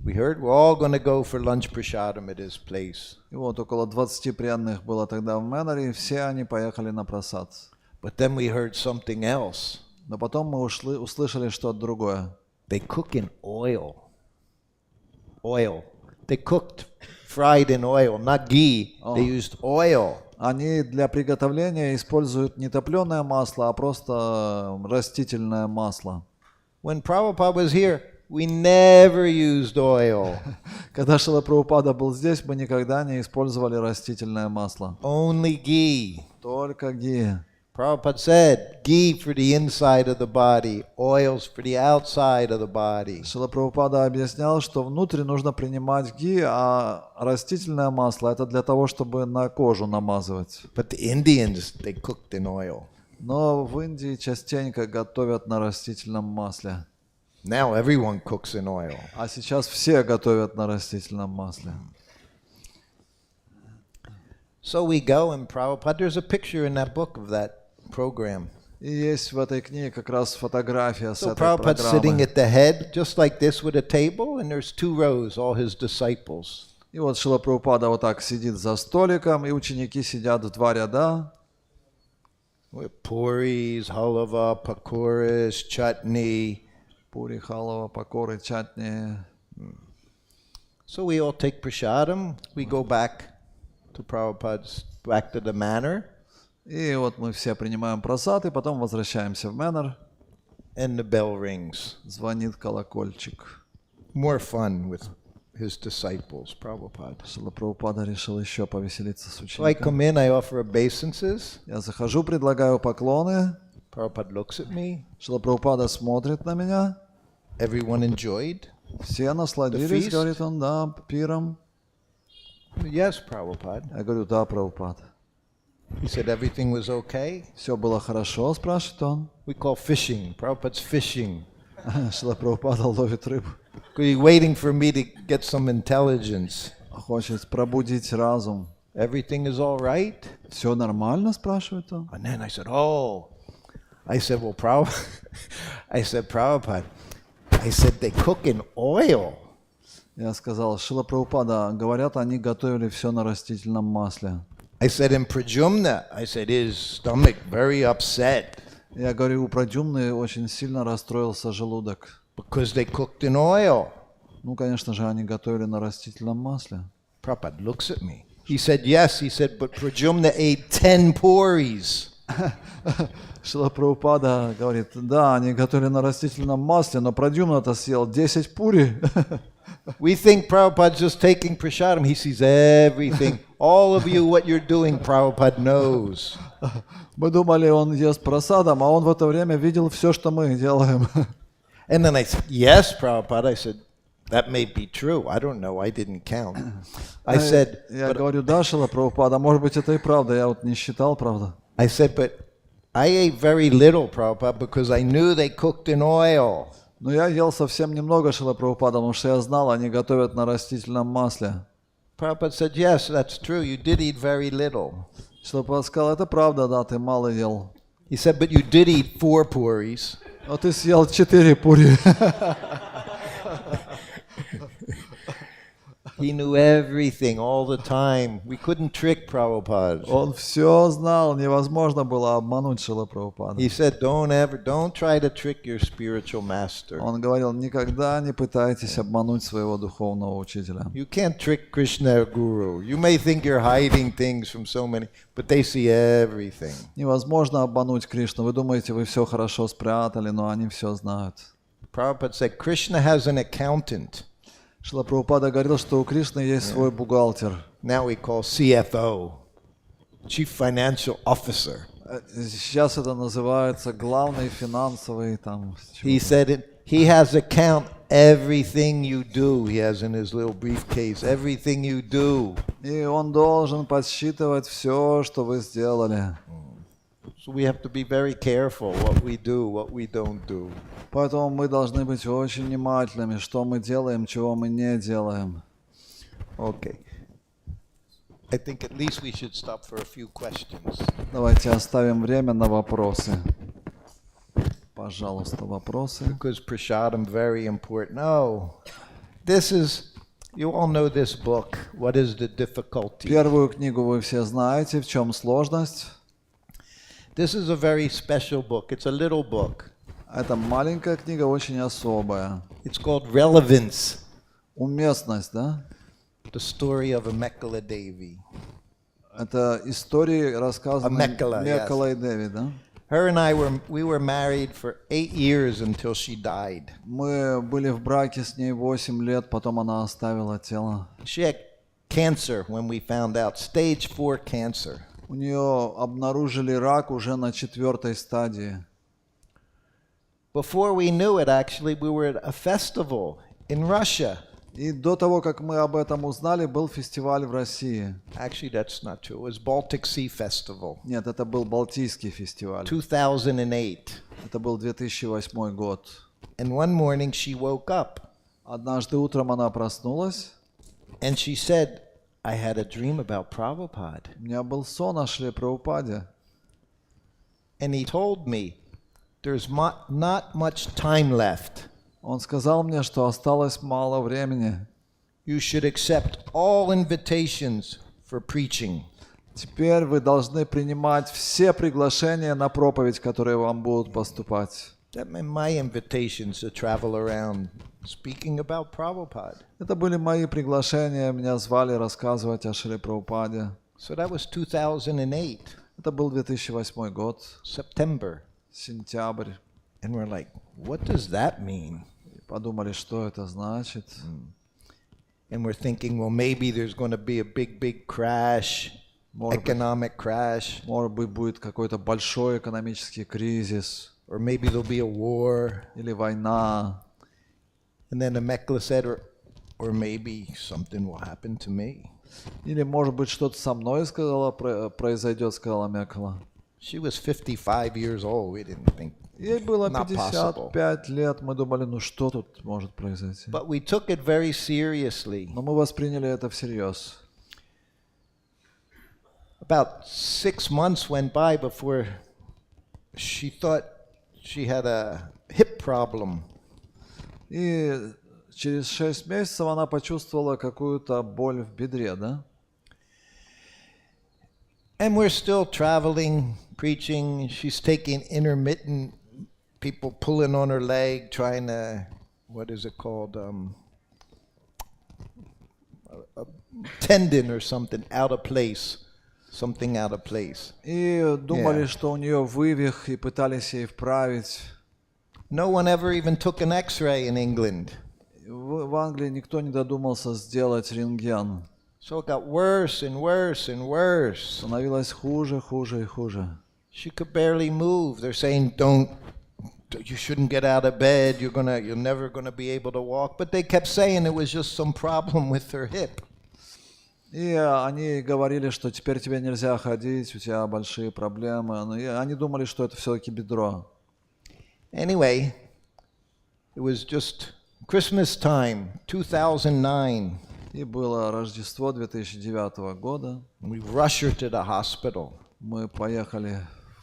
We heard we're all going to go for lunch prasadam at his place. И вот около 20 преданных было тогда в Мэноре, и все они поехали на просад. But then we heard something else. Но потом мы услышали что-то другое. They cook in oil. Oil. They cooked, fried in oil, not ghee. They used oil. Они для приготовления используют не топленое масло, а просто растительное масло. When Prabhupada was here, we never used oil. Когда Шрила Прабхупада был здесь, мы никогда не использовали растительное масло. Only ghee. Только ги. Prabhupada said, ghee for the inside of the body, oils for the outside of the body. Шрила Прабхупада объяснял, что внутрь нужно принимать ги, а растительное масло это для того, чтобы на кожу намазывать. But the Indians, they cooked in oil. Но в Индии частенько готовят на растительном масле. Now everyone cooks in oil. А сейчас все готовят на растительном масле. So we go, and Prabhupada, there's a picture in that book of that program. И есть в этой книге как раз фотография с So этой Prabhupada's sitting программы. at the head, just like this, with a table, and there's 2 rows, all his disciples. И вот Шрила Прабхупада вот так сидит за столиком, и ученики сидят в 2 ряда. With puris, halava, pakoras, chutney. Пури, халава, пакоры, чатни. So we all take prasadam. We go back to Prabhupada's, back to the manor. И вот мы все принимаем просад, и потом возвращаемся в Мэннер. And the bell rings. Звонит колокольчик. More fun with his disciples, Prabhupada. Шрила Прабхупада решил еще повеселиться с So I учениками. come in, I offer obeisances. Я захожу, предлагаю поклоны. Prabhupada looks at me. Шрила Прабхупада смотрит на меня. Everyone enjoyed. Все насладились, feast? говорит он, да, пиром. Yes, Prabhupada. Я говорю, да, Прабхупад. He said everything was okay. Все было хорошо, спрашивает он. We call fishing. Prabhupada's fishing. Шрила Прабхупада ловит рыбу. He's waiting for me to get some intelligence. Хочет пробудить разум. Everything is all right? Все нормально, спрашивает он. And then I said, well, I said, Prabhupada, I said, they cook in oil. Я сказал, Шрила Прабхупада, говорят, они готовили все на растительном масле. I said, in Pradyumna, I said, his stomach very upset Я говорю, у Прадюмны очень сильно расстроился желудок. because they cooked in oil. Ну, конечно же, они готовили на растительном масле. Prabhupada looks at me. He said, yes. He said, but Pradyumna ate 10 puris. Шрила Прабхупада говорит, да, они готовили на растительном масле, но Прадюмна-то съел 10 пури. We think Prabhupada's just taking prasadam. He sees everything. All of you, what you're doing, Prabhupada knows. Мы думали, он ест просадом, а он в это время видел все, что мы делаем. And then I said, yes, Prabhupada. I said, that may be true. I don't know. I didn't count. I said, Я говорю, да, Шрила Прабхупада, может быть, это и правда, я вот не считал, правда. I said, but I ate very little, Prabhupada, because I knew they cooked in oil. Но я ел совсем немного, Шрила Прабхупада, потому что я знал, они готовят на растительном масле. Prabhupada said, yes, that's true. You did eat very little. Шрила Прабхупада сказал, это правда, да, ты мало ел. He said, but you did eat 4 puris. Но ты съел 4 пури. He knew everything all the time. We couldn't trick Prabhupada. Он все знал, невозможно было обмануть Шрила Прабхупаду. He said, don't try to trick your spiritual master. Он говорил, никогда не пытайтесь обмануть своего духовного учителя. You can't trick Krishna Guru. You may think you're hiding things from so many, but they see everything. Невозможно обмануть Кришну. Вы думаете, вы все хорошо спрятали, но они все знают. Prabhupada said, Krishna has an accountant. Шрила Прабхупада говорил, что у Кришны есть свой бухгалтер. Now we call CFO, Chief Financial Officer. Сейчас это называется главный финансовый там. He said he has account everything you do. He has in his little briefcase everything you do. И он должен подсчитывать все, что вы сделали. So we have to be very careful what we do, what we don't do. Поэтому мы должны быть очень внимательными, что мы делаем, чего мы не делаем. Okay. I think at least we should stop for a few questions. Давайте оставим время на вопросы. Пожалуйста, вопросы. Because prasadam very important. No, this is, you all know this book. What is the difficulty? Первую книгу вы все знаете, в чем сложность. This is a very special book. It's a little book. Это маленькая книга, очень особая. It's called Relevance, Уместность, да? the story of Amekala Devi. Это истории, рассказанные Меккала, yes. Меккалой Деви, да? Her and I were married for 8 years until she died. Мы были в браке с ней 8 лет, потом она оставила тело. She had cancer when we found out, stage 4 cancer. У нее обнаружили рак уже на 4-й стадии. Before we knew it, actually, we were at a festival in Russia. И до того, как мы об этом узнали, был фестиваль в России. Actually, that's not true. It was Baltic Sea Festival, Нет, это был Балтийский фестиваль. 2008. Это был 2008 год. And one morning she woke up Однажды утром она проснулась. and she said, I had a dream about Prabhupada. У меня был сон о Шриле Прабхупаде. And he told me, there's not much time left. Он сказал мне, что осталось мало времени. You should accept all invitations for preaching. Теперь вы должны принимать все приглашения на проповедь, которые вам будут поступать. That meant my invitations to travel around speaking about Prabhupada. Это были мои приглашения, меня звали рассказывать о Шриле Прабхупаде. So that was 2008, Это был 2008 год, September. сентябрь. And we're like, what does that mean? Подумали, что это значит. And we're thinking, well, maybe there's going to be a big crash, economic crash, Может быть, будет какой-то большой экономический кризис or maybe there'll be a war. или война. And then Amekla said, or maybe something will happen to me. Или, может быть, что-то со мной произойдет, сказала Меккала. She was 55 years old. We didn't think Ей было not possible. 55 лет. Мы думали, ну что тут может произойти? But we took it very seriously. Но мы восприняли это всерьез. about 6 months went by before she thought she had a hip problem. И через 6 месяцев она почувствовала какую-то боль в бедре, да? And we're still traveling, preaching. She's taking intermittent, people pulling on her leg, trying to, what is it called? A tendon or something out of place. Something out of place. И думали, Yeah. что у нее вывих, и пытались ей вправить. No one ever even took an X-ray in England. В Англии никто не додумался сделать рентген. So it got worse and worse and worse. Становилось хуже, хуже и хуже. She could barely move. They're saying, you shouldn't get out of bed. You're never gonna be able to walk. But they kept saying it was just some problem with her hip. И они говорили, что теперь тебе нельзя ходить, у тебя большие проблемы. Но они думали, что это все-таки бедро. Anyway, it was just Christmas time, 2009. И было Рождество 2009 года. We rushed her to the hospital. Мы поехали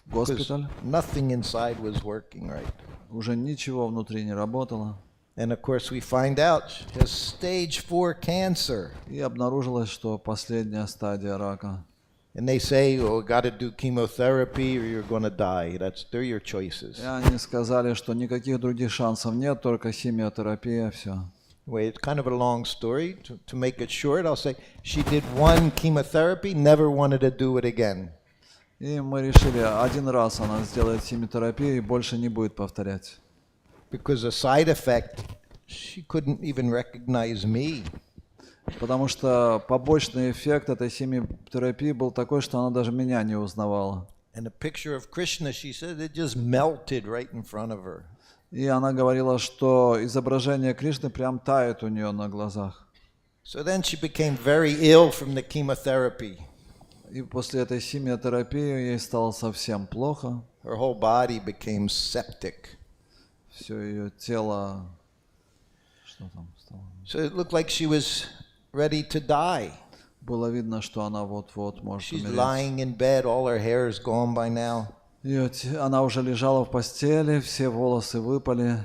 в 'Cause госпиталь. nothing inside was working right. Уже ничего внутри не работало. And of course, we find out she has stage 4 cancer. И обнаружилось, что последняя стадия рака. And they say, oh, got to do chemotherapy or you're going to die. They're your choices. И они сказали, что никаких других шансов нет, только химиотерапия, все. Anyway, it's kind of a long story. To make it short, I'll say she did one chemotherapy, never wanted to do it again. И мы решили, один раз она сделает химиотерапию и больше не будет повторять. Because a side effect, she couldn't even recognize me. Потому что побочный эффект этой химиотерапии был такой, что она даже меня не узнавала. And a picture of Krishna, she said, it just melted right in front of her. И она говорила, что изображение Кришны прям тает у нее на глазах. So then she became very ill from the chemotherapy. И после этой химиотерапии ей стало совсем плохо. Her whole body became septic. Все ее тело... Что там стало? So it looked like she was ready to die. Было видно, что она вот-вот может She's умереть. lying in bed, all her hair is gone by now. Она уже лежала в постели, все волосы выпали.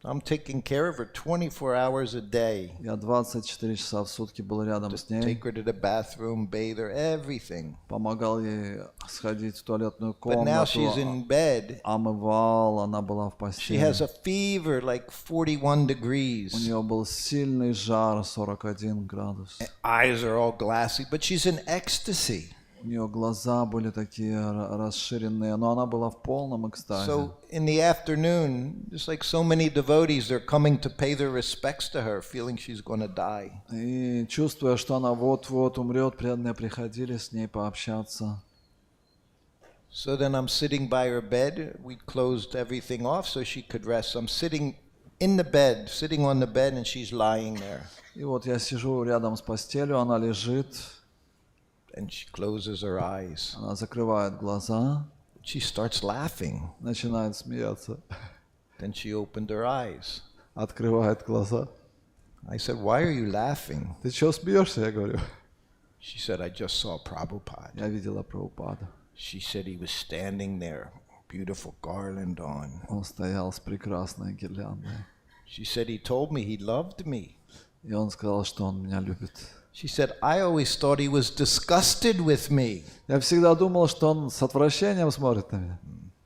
I'm taking care of her 24 hours a day. Я 24 часа в сутки был рядом Just с ней. take her to the bathroom, bathe her, everything. Помогал ей сходить в туалетную But now комнату, she's in bed. омывал, она была в She постели. has a fever like 41 У degrees. нее был сильный жар, 41 градус. Eyes are all glassy, but she's in ecstasy. У нее глаза были такие расширенные, но она была в полном экстазе. So in the afternoon, just like so many devotees, they're coming to pay their respects to her, feeling she's going to die. И чувствуя, что она вот-вот умрет, преданные приходили с ней пообщаться. So then I'm sitting by her bed. We closed everything off so she could rest. I'm sitting in the bed, sitting on the bed, and she's lying there. И вот я сижу рядом с постелью, она лежит, And she closes her eyes. она закрывает глаза, She starts laughing. начинает смеяться, Then she opened her eyes. открывает глаза. I said, why are you laughing? Ты чего смеешься, я говорю. She said, I just saw Prabhupada. Я видела Прабхупаду. She said he was standing there, beautiful garland on. Он стоял с прекрасной гирляндой. She said he told me he loved me. И он сказал, что он меня любит. She said, I always thought he was disgusted with me. Я всегда думал, что он с отвращением смотрит на меня.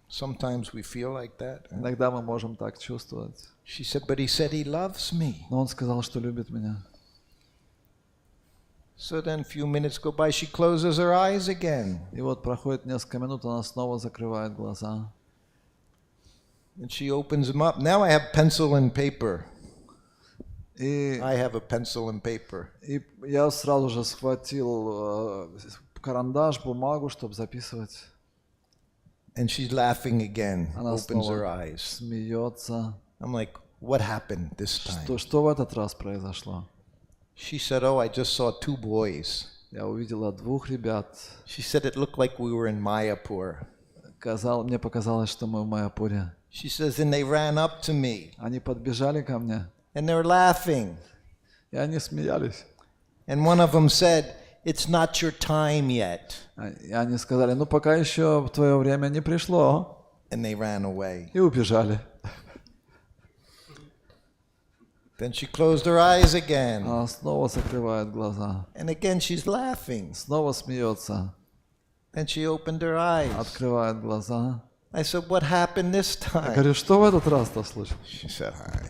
Sometimes we feel like that. Иногда мы можем так чувствовать. She said, but he said he loves me. Но он сказал, что любит меня. So then a few minutes go by, she closes her eyes again. И вот проходит несколько минут, она снова закрывает глаза. And she opens them up. Now I have pencil and paper. И I have a pencil and paper. я сразу же схватил карандаш, бумагу, чтобы записывать. And she's laughing again, Она opens her снова eyes. смеется. I'm like, what happened this time? Что в этот раз произошло? She said, oh, I just saw 2 boys. Я увидела 2 ребят. She said it looked like we were in Mayapur. Мне показалось, что мы в Майяпуре. She says, and they ran up to me, Они подбежали ко мне, and they were laughing. и они смеялись. And one of them said, it's not your time yet. И они сказали, ну пока еще твое время не пришло. And they ran away. И убежали. Then she closed her eyes again. Она снова закрывает глаза. And again she's laughing. Снова смеется. Then she opened her eyes. Открывает глаза. I said, what happened this Я time? говорю, что в этот раз-то случилось?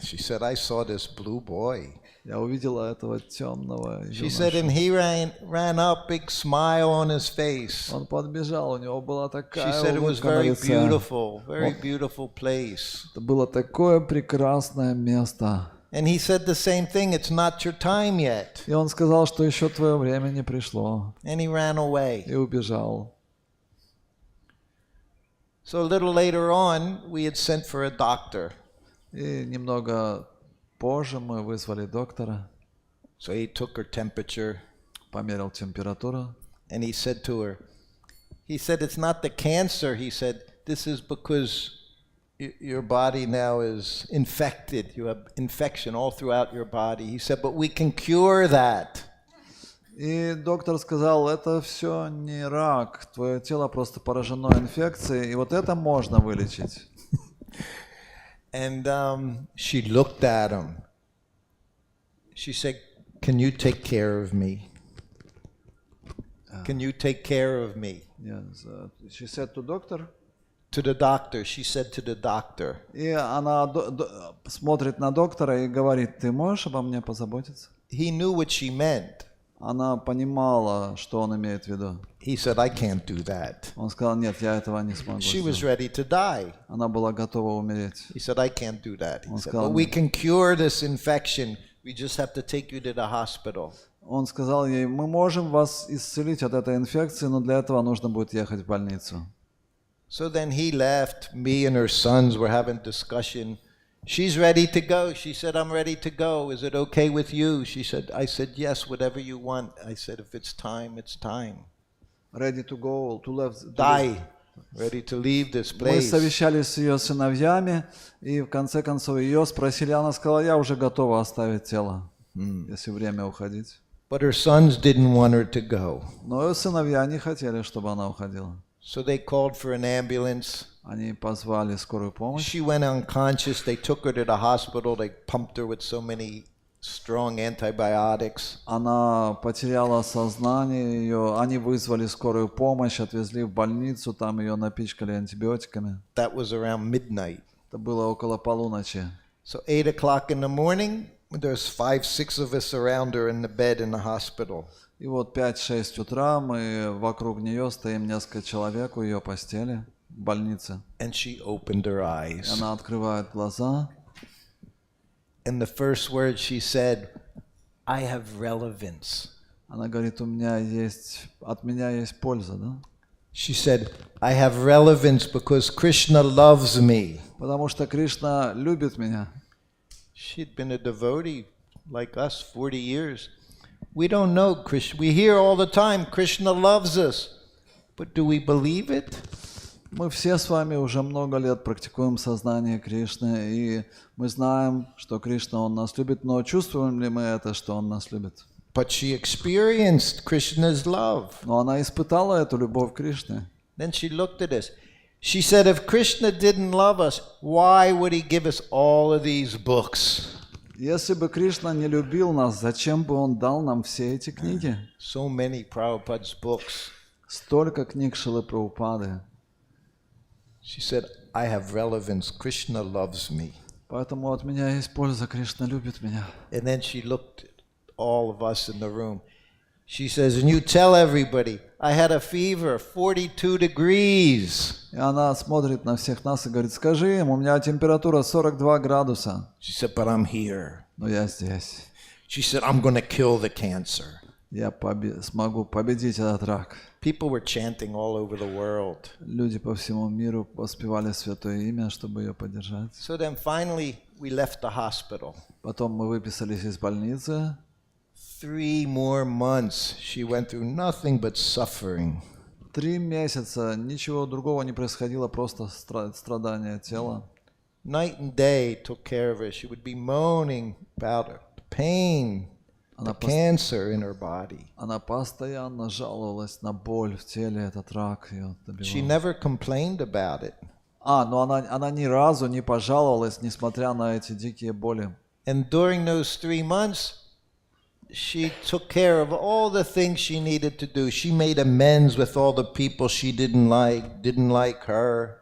She said, I saw this blue boy. Я увидела этого темного She said, юношу. and he ran up, big smile on his face. Он подбежал, у него была She такая said it was улыбка на very лице. very beautiful place. Это было такое прекрасное место. And he said the same thing, it's not your time yet. И он сказал, что еще твое время не пришло. And he ran away. И убежал. So a little later on, we had sent for a doctor. И немного позже мы вызвали доктора, So he took her temperature померил температуру. and he said to her, he said, it's not the cancer. He said, this is because your body now is infected. You have infection all throughout your body. He said, but we can cure that. И доктор сказал, это все не рак, твое тело просто поражено инфекцией, и вот это можно вылечить. And she looked at him. She said, can you take care of me? Can you take care of me? Yes. She said to doctor. To the doctor. She said to the doctor. И она смотрит на доктора и говорит, ты можешь обо мне позаботиться? He knew what she meant. Она понимала, что он имеет в виду. He said, I can't do that. Он сказал, нет, я этого не смогу She was сделать. ready to die. Она была готова умереть. He said, I can't do that. He Он said, сказал, but we can cure this infection. We just have to take you to the hospital. Он сказал ей, мы можем вас исцелить от этой инфекции, но для этого нужно будет ехать в больницу. So then he left. Me and her sons were having discussion. She's ready to go. She said, I'm ready to go. Is it okay with you? She said, I said, yes, whatever you want. I said, if it's time, it's time. Ready to go, to leave. Die. Ready to leave this Мы place. совещались с ее сыновьями, и в конце концов ее спросили, она сказала, я уже готова оставить тело, если время уходить. But her sons didn't want her to go. Но ее сыновья не хотели, чтобы она уходила. So they called for an ambulance. Они позвали скорую помощь. She went unconscious. They took her to the hospital. They pumped her with so many strong antibiotics. Она потеряла сознание, ее, они вызвали скорую помощь, отвезли в больницу, там ее напичкали антибиотиками. That was around midnight. Это было около полуночи. So 8 o'clock in the morning, there's 5-6 of us around her in the bed in the hospital. И вот 5-6 утра мы вокруг нее стоим несколько человек у ее постели в больнице. And she opened her eyes. Она открывает глаза. And the first word she said, I have relevance. Она говорит, от меня есть польза, да? She said, I have relevance because Krishna loves me. Потому что Кришна любит меня. She'd been a devotee like us 40 years. We don't know Krishna. We hear all the time, Krishna loves us. But do we believe it? Мы все с вами уже много лет практикуем сознание Кришны, и мы знаем, что Кришна, Он нас любит, но чувствуем ли мы это, что Он нас любит? But she experienced Krishna's love. Но она испытала эту любовь Кришны. Then she looked at us. She said, if Krishna didn't love us, why would he give us all of these books? Если бы Кришна не любил нас, зачем бы Он дал нам все эти книги? So many Prabhupada's books. Столько книг Шрилы Прабхупады. She said, I have relevance. Krishna loves me. Поэтому от меня есть польза, Кришна любит меня. And then she looked at all of us in the room. She says, and you tell everybody, I had a fever, 42 degrees. И она смотрит на всех нас и говорит, скажи им, у меня температура 42 градуса, She said, but I'm here. но я здесь. She said, I'm going to kill the cancer. Я смогу победить этот рак. People were chanting all over the world. Люди по всему миру воспевали святое имя, чтобы ее поддержать. So then finally, we left the hospital. Потом мы выписались из больницы. 3 more months, she went through nothing but suffering. 3 месяца, ничего другого не происходило, просто страдания тела. Night and day took care of her. She would be moaning about her pain. the cancer in her body. Она постоянно жаловалась на боль в теле, этот рак ее She добивал. never complained about it. Но она ни разу не пожаловалась, несмотря на эти дикие боли. And during those 3 months, she took care of all the things she needed to do. She made amends with all the people she didn't like her.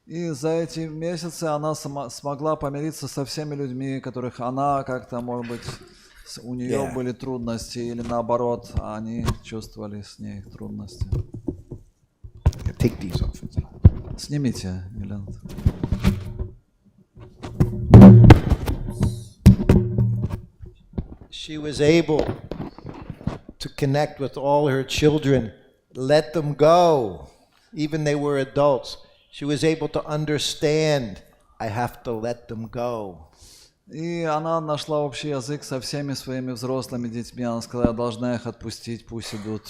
И за эти месяцы она смогла помириться со всеми людьми, которых она как-то, может быть, у нее Yeah. были трудности, или наоборот, они чувствовали с ней трудности. Take these off. Снимите, Елена. She was able to connect with all her children, let them go, even they were adults. She was able to understand, I have to let them go. И она нашла общий язык со всеми своими взрослыми детьми. Она сказала, я должна их отпустить, пусть идут.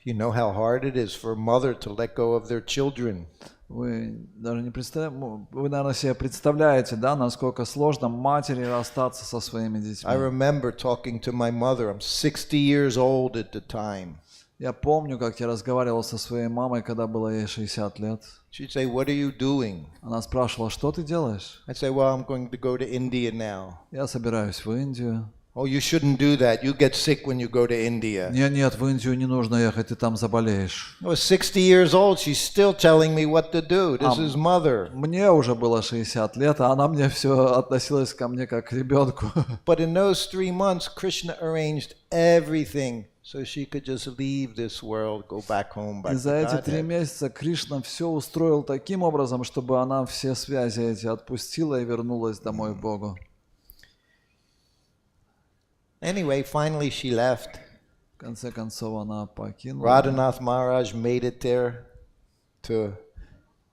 You know how hard it is for a mother to let go of their children. Вы даже не представляете, вы, наверное, себе представляете, да, насколько сложно матери расстаться со своими детьми. I remember talking to my mother. I'm 60 years old at the time. Я помню, как я разговаривал со своей мамой, когда было ей 60 лет. She'd say, what are you doing? Она спрашивала, что ты делаешь? I'd say, well, I'm going to go to India now. Я собираюсь в Индию. Oh, you shouldn't do that. You get sick when you go to India. Нет, в Индию не нужно ехать, ты там заболеешь. I was 60 years old. She's still telling me what to do. This is mother. Мне уже было 60 лет, а она мне все относилась ко мне как к ребенку. But in those 3 months, Krishna arranged everything so she could just leave this world, go back home, back И to за эти 3 Godhead. месяца Кришна все устроил таким образом, чтобы она все связи эти отпустила и вернулась домой к Богу. Anyway, finally she left. В конце концов она покинула. Radhanath Maharaj made it there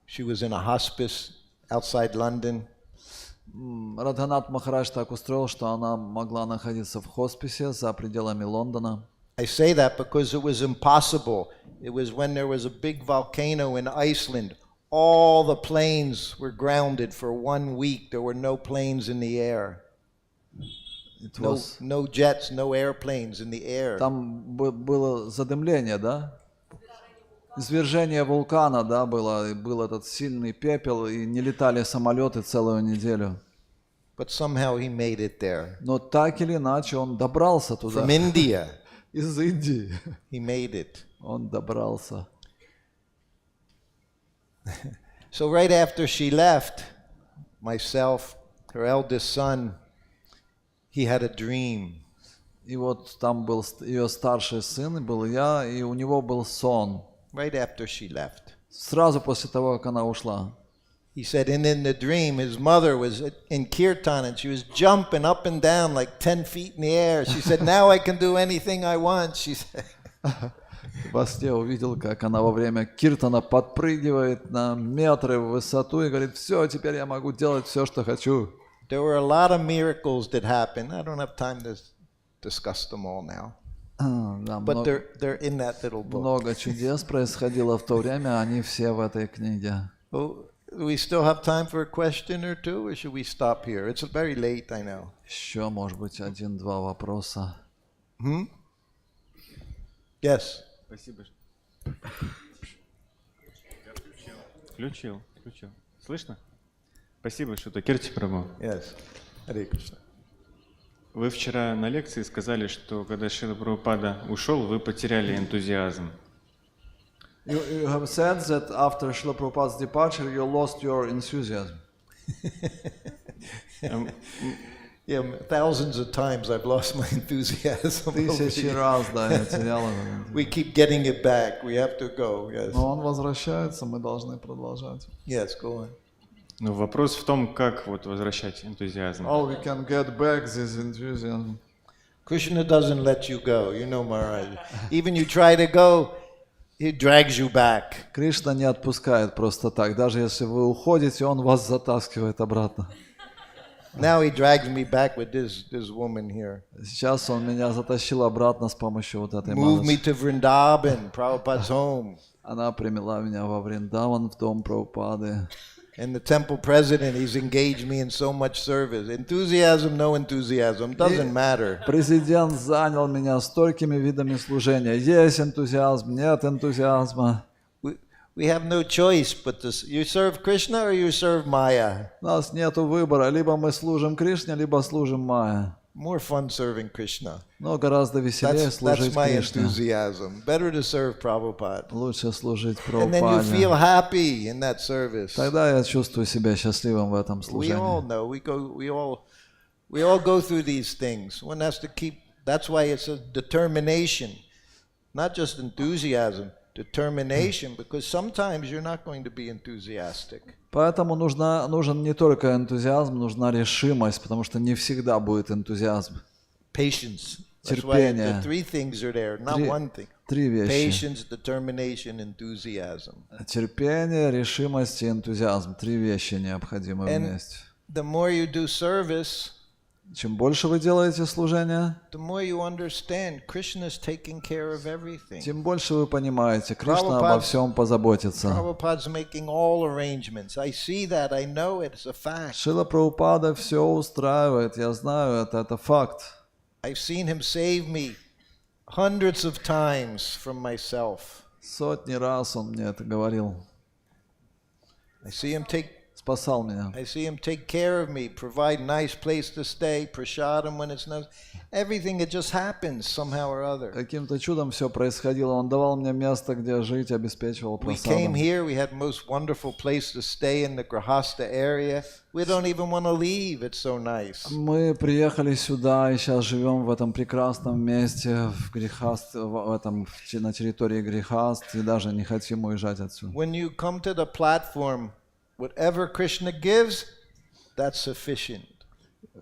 she was in a hospice outside London. Радханат Махарадж так устроил, что она могла находиться в хосписе за пределами Лондона. I say that because it was impossible. It was when there was a big volcano in Iceland. All the planes were grounded for 1 week. There were no planes in the air. No jets, no airplanes in the air. Там было задымление, да? Извержение вулкана, да, было. И был этот сильный пепел, и не летали самолеты целую неделю. But somehow he made it there. Но так или иначе он добрался туда. From India, Из Индии he made it. он добрался. So right after she left, myself, her eldest son, he had a dream. И вот там был ее старший сын, был я, и у него был сон. Right after she left. Сразу после того, как она ушла. He said, and in the dream, his mother was in kirtan and she was jumping up and down like 10 feet in the air. She said, now I can do anything I want, she said. Во сне увидел, как она во время киртана подпрыгивает на метры в высоту и говорит, все, теперь я могу делать все, что хочу. There were a lot of miracles that happened. I don't have time to discuss them all now. Да, But they're in that little book. много чудес происходило в то время, они все в этой книге. Oh, do we still have time for a question or two, or should we stop here? It's very late, I know. Еще, может быть, 1-2 вопроса. Yes. Спасибо. Включил. Слышно? Спасибо, что Кирти Прабhu. Yes. Hare Krishna. Вы вчера на лекции сказали, что когда Шрила Прабхупада ушел, вы потеряли энтузиазм. You have said that after Srila Prabhupada's departure, you lost your enthusiasm. Yeah, thousands of times I've lost my enthusiasm. Тысячи раз, да, я терял его. We keep getting it back. We have to go. Yes. Но он возвращается, мы должны продолжать. Yes, go on. Но вопрос в том, как вот возвращать энтузиазм. How we can get back this enthusiasm. Krishna doesn't let you go. You know, Maharaj. Even you try to go, he drags you back. Кришна не отпускает просто так. Даже если вы уходите, он вас затаскивает обратно. Now he drags me back with this woman here. Сейчас он меня затащил обратно с помощью вот этой Move me мамочки. to Vrindavan, Prabhupada's home. Она привела меня во Вриндаван, в дом Прабхупады. And the temple president, he's engaged me in so much service. Enthusiasm, no enthusiasm, doesn't matter. Президент занял меня столькими видами служения. Есть энтузиазм, нет энтузиазма. We have no choice but to, you serve Krishna or you serve Maya. У нас нет выбора. Либо мы служим Кришне, либо служим Майя. More fun serving Krishna. Но гораздо веселее That's служить my Кришне. enthusiasm. Better to serve Prabhupada. Лучше служить And then you feel Прабхупаде. happy in that service. Тогда я чувствую себя счастливым в этом We all служении. know. We all go through these things. One has to keep. That's why it's a determination, not just enthusiasm. Determination, because sometimes you're not going to be enthusiastic. Поэтому нужен не только энтузиазм, нужна решимость, потому что не всегда будет энтузиазм. Patience. That's why the Терпение. three things are there, not one thing. Три вещи. Patience, determination, enthusiasm. Терпение, решимость и энтузиазм. Три вещи необходимы And вместе. the more you do service, Чем больше вы делаете служения, the more you understand Krishna is taking care of everything. тем больше вы понимаете, Кришна обо всем позаботится. Prabhupada's making all arrangements. I see that. I know it. It's a fact. Шрила Прабхупада все устраивает, я знаю это факт. I've seen him save me hundreds of times from myself. Сотни раз он мне это говорил, I see him спасал меня. take care of me, provide nice place to stay, prasadam when it's not. Everything, it just happens somehow or other. Каким-то чудом все происходило. Он давал мне место, где жить, обеспечивал We came просадом. here, we had most wonderful place to stay in the Grahasta area. We don't even want to leave, it's so nice. Мы приехали сюда и сейчас живем в этом прекрасном месте, в Грихаст, на территории Грихаст, и даже не хотим уезжать отсюда. When you come to the platform, whatever Krishna gives, that's sufficient.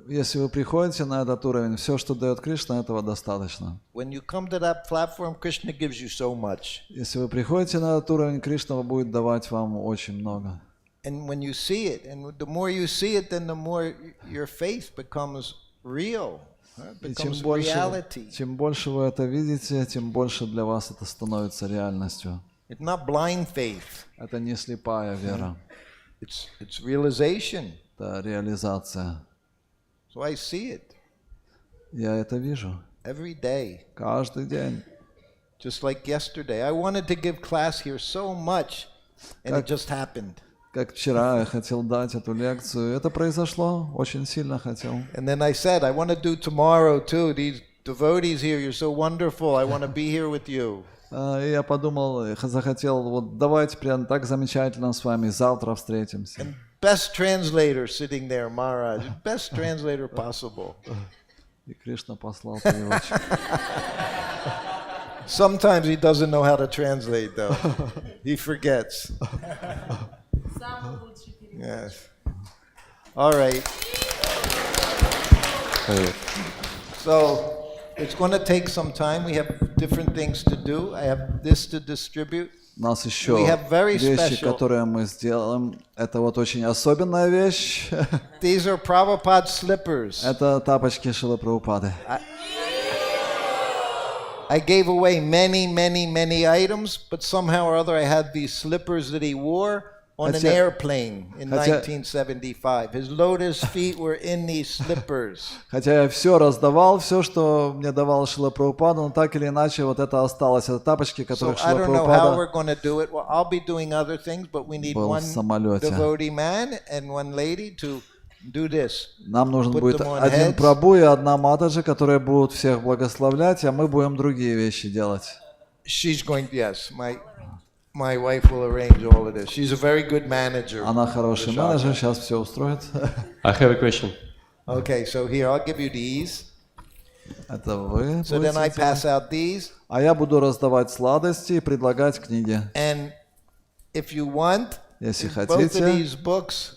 Если вы приходите на этот уровень, все, что дает Кришна, этого достаточно. When you come to that platform, Krishna gives you so much. Если вы приходите на этот уровень, Кришна будет давать вам очень много. And when you see it, and the more you see it, then the more your faith becomes real. It И becomes reality. чем больше вы это видите, тем больше для вас это становится реальностью. It's not blind faith. Это не слепая вера, It's realization. это реализация. So I see it Я это вижу every day. каждый день. Just like yesterday. I wanted to give class here so much, and it just happened. Как вчера я хотел дать эту лекцию, это произошло, очень сильно хотел. And then I said, I want to do tomorrow too. These devotees here, you're so wonderful. I want to be here with you. И я подумал, захотел, вот давайте прям так замечательно с вами, завтра встретимся. And best translator sitting there, Maharaj. Best translator possible. И Кришна послал переводчика. Sometimes he doesn't know how to translate, though. He forgets. Yes. All right. So it's going to take some time. We have different things to do. I have this to distribute. У нас еще We have very вещи, special- которые мы сделаем. Это вот очень особенная вещь. These are Prabhupada's slippers. Это тапочки Шрилы Прабхупады. I gave away many items, but somehow or other I had these slippers that he wore on an Хотя- airplane in хотя- 1975. His lotus feet were in these slippers. Хотя я все раздавал, все, что мне давал Шрила Прабхупада, но так или иначе вот это осталось. Это тапочки, So которых I Шрила don't know how we're Прабхупада going to do it. Well, I'll be doing other things, but we need был в one самолете. devotee man and one lady to do this. Нам нужен Put будет them on один heads. Прабху и одна Матаджи, которые будут всех благословлять, а мы будем другие вещи делать. She's going, yes, my wife will arrange all of this. She's a very good manager. Она хороший менеджер, сейчас все устроит. I have a question. Okay, so here, I'll give you these. Это вы So then I будете pass делать. out these. А я буду раздавать сладости и предлагать книги. And if you want, Если both of хотите, these books,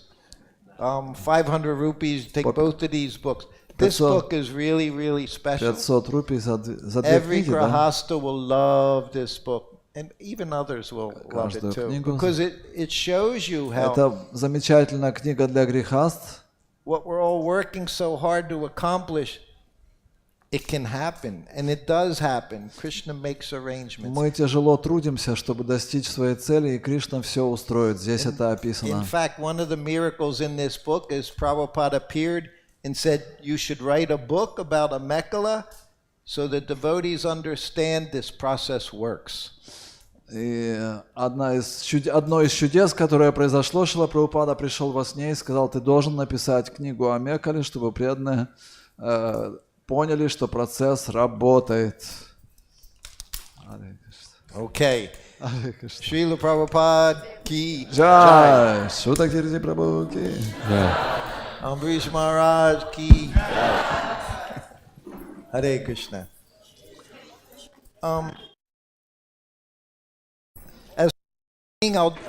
500 rupees, take But- both of these books. This 500 book is really, really special. 500 рупий за две Every книги, да? Grahasta will love this book. And even others will love it Каждую too. книгу. Because it shows you how Это замечательная книга для грехаст. what we're all working so hard to accomplish, it can happen, and it does happen. Krishna makes arrangements. Мы тяжело трудимся, чтобы достичь своей цели, и Кришна все устроит. Здесь это In описано. fact, one of the miracles in this book is Prabhupada appeared and said, you should write a book about a Mekhala so that devotees understand this process works. И одно из чудес, которое произошло, Шрила Прабхупада пришел во сне и сказал, ты должен написать книгу о Меккале, чтобы преданные поняли, что процесс работает. Okay. Srila Prabhupada ki Джай! Шута Кирти Прабху ки. Ambrish Maharaj ki Hare Krishna. As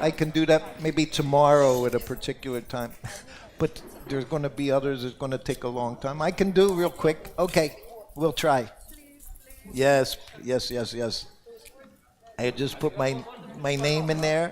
I can do that maybe tomorrow at a particular time, but there's going to be others that's going to take a long time. I can do real quick. Okay, we'll try. Yes. I just put my name in there.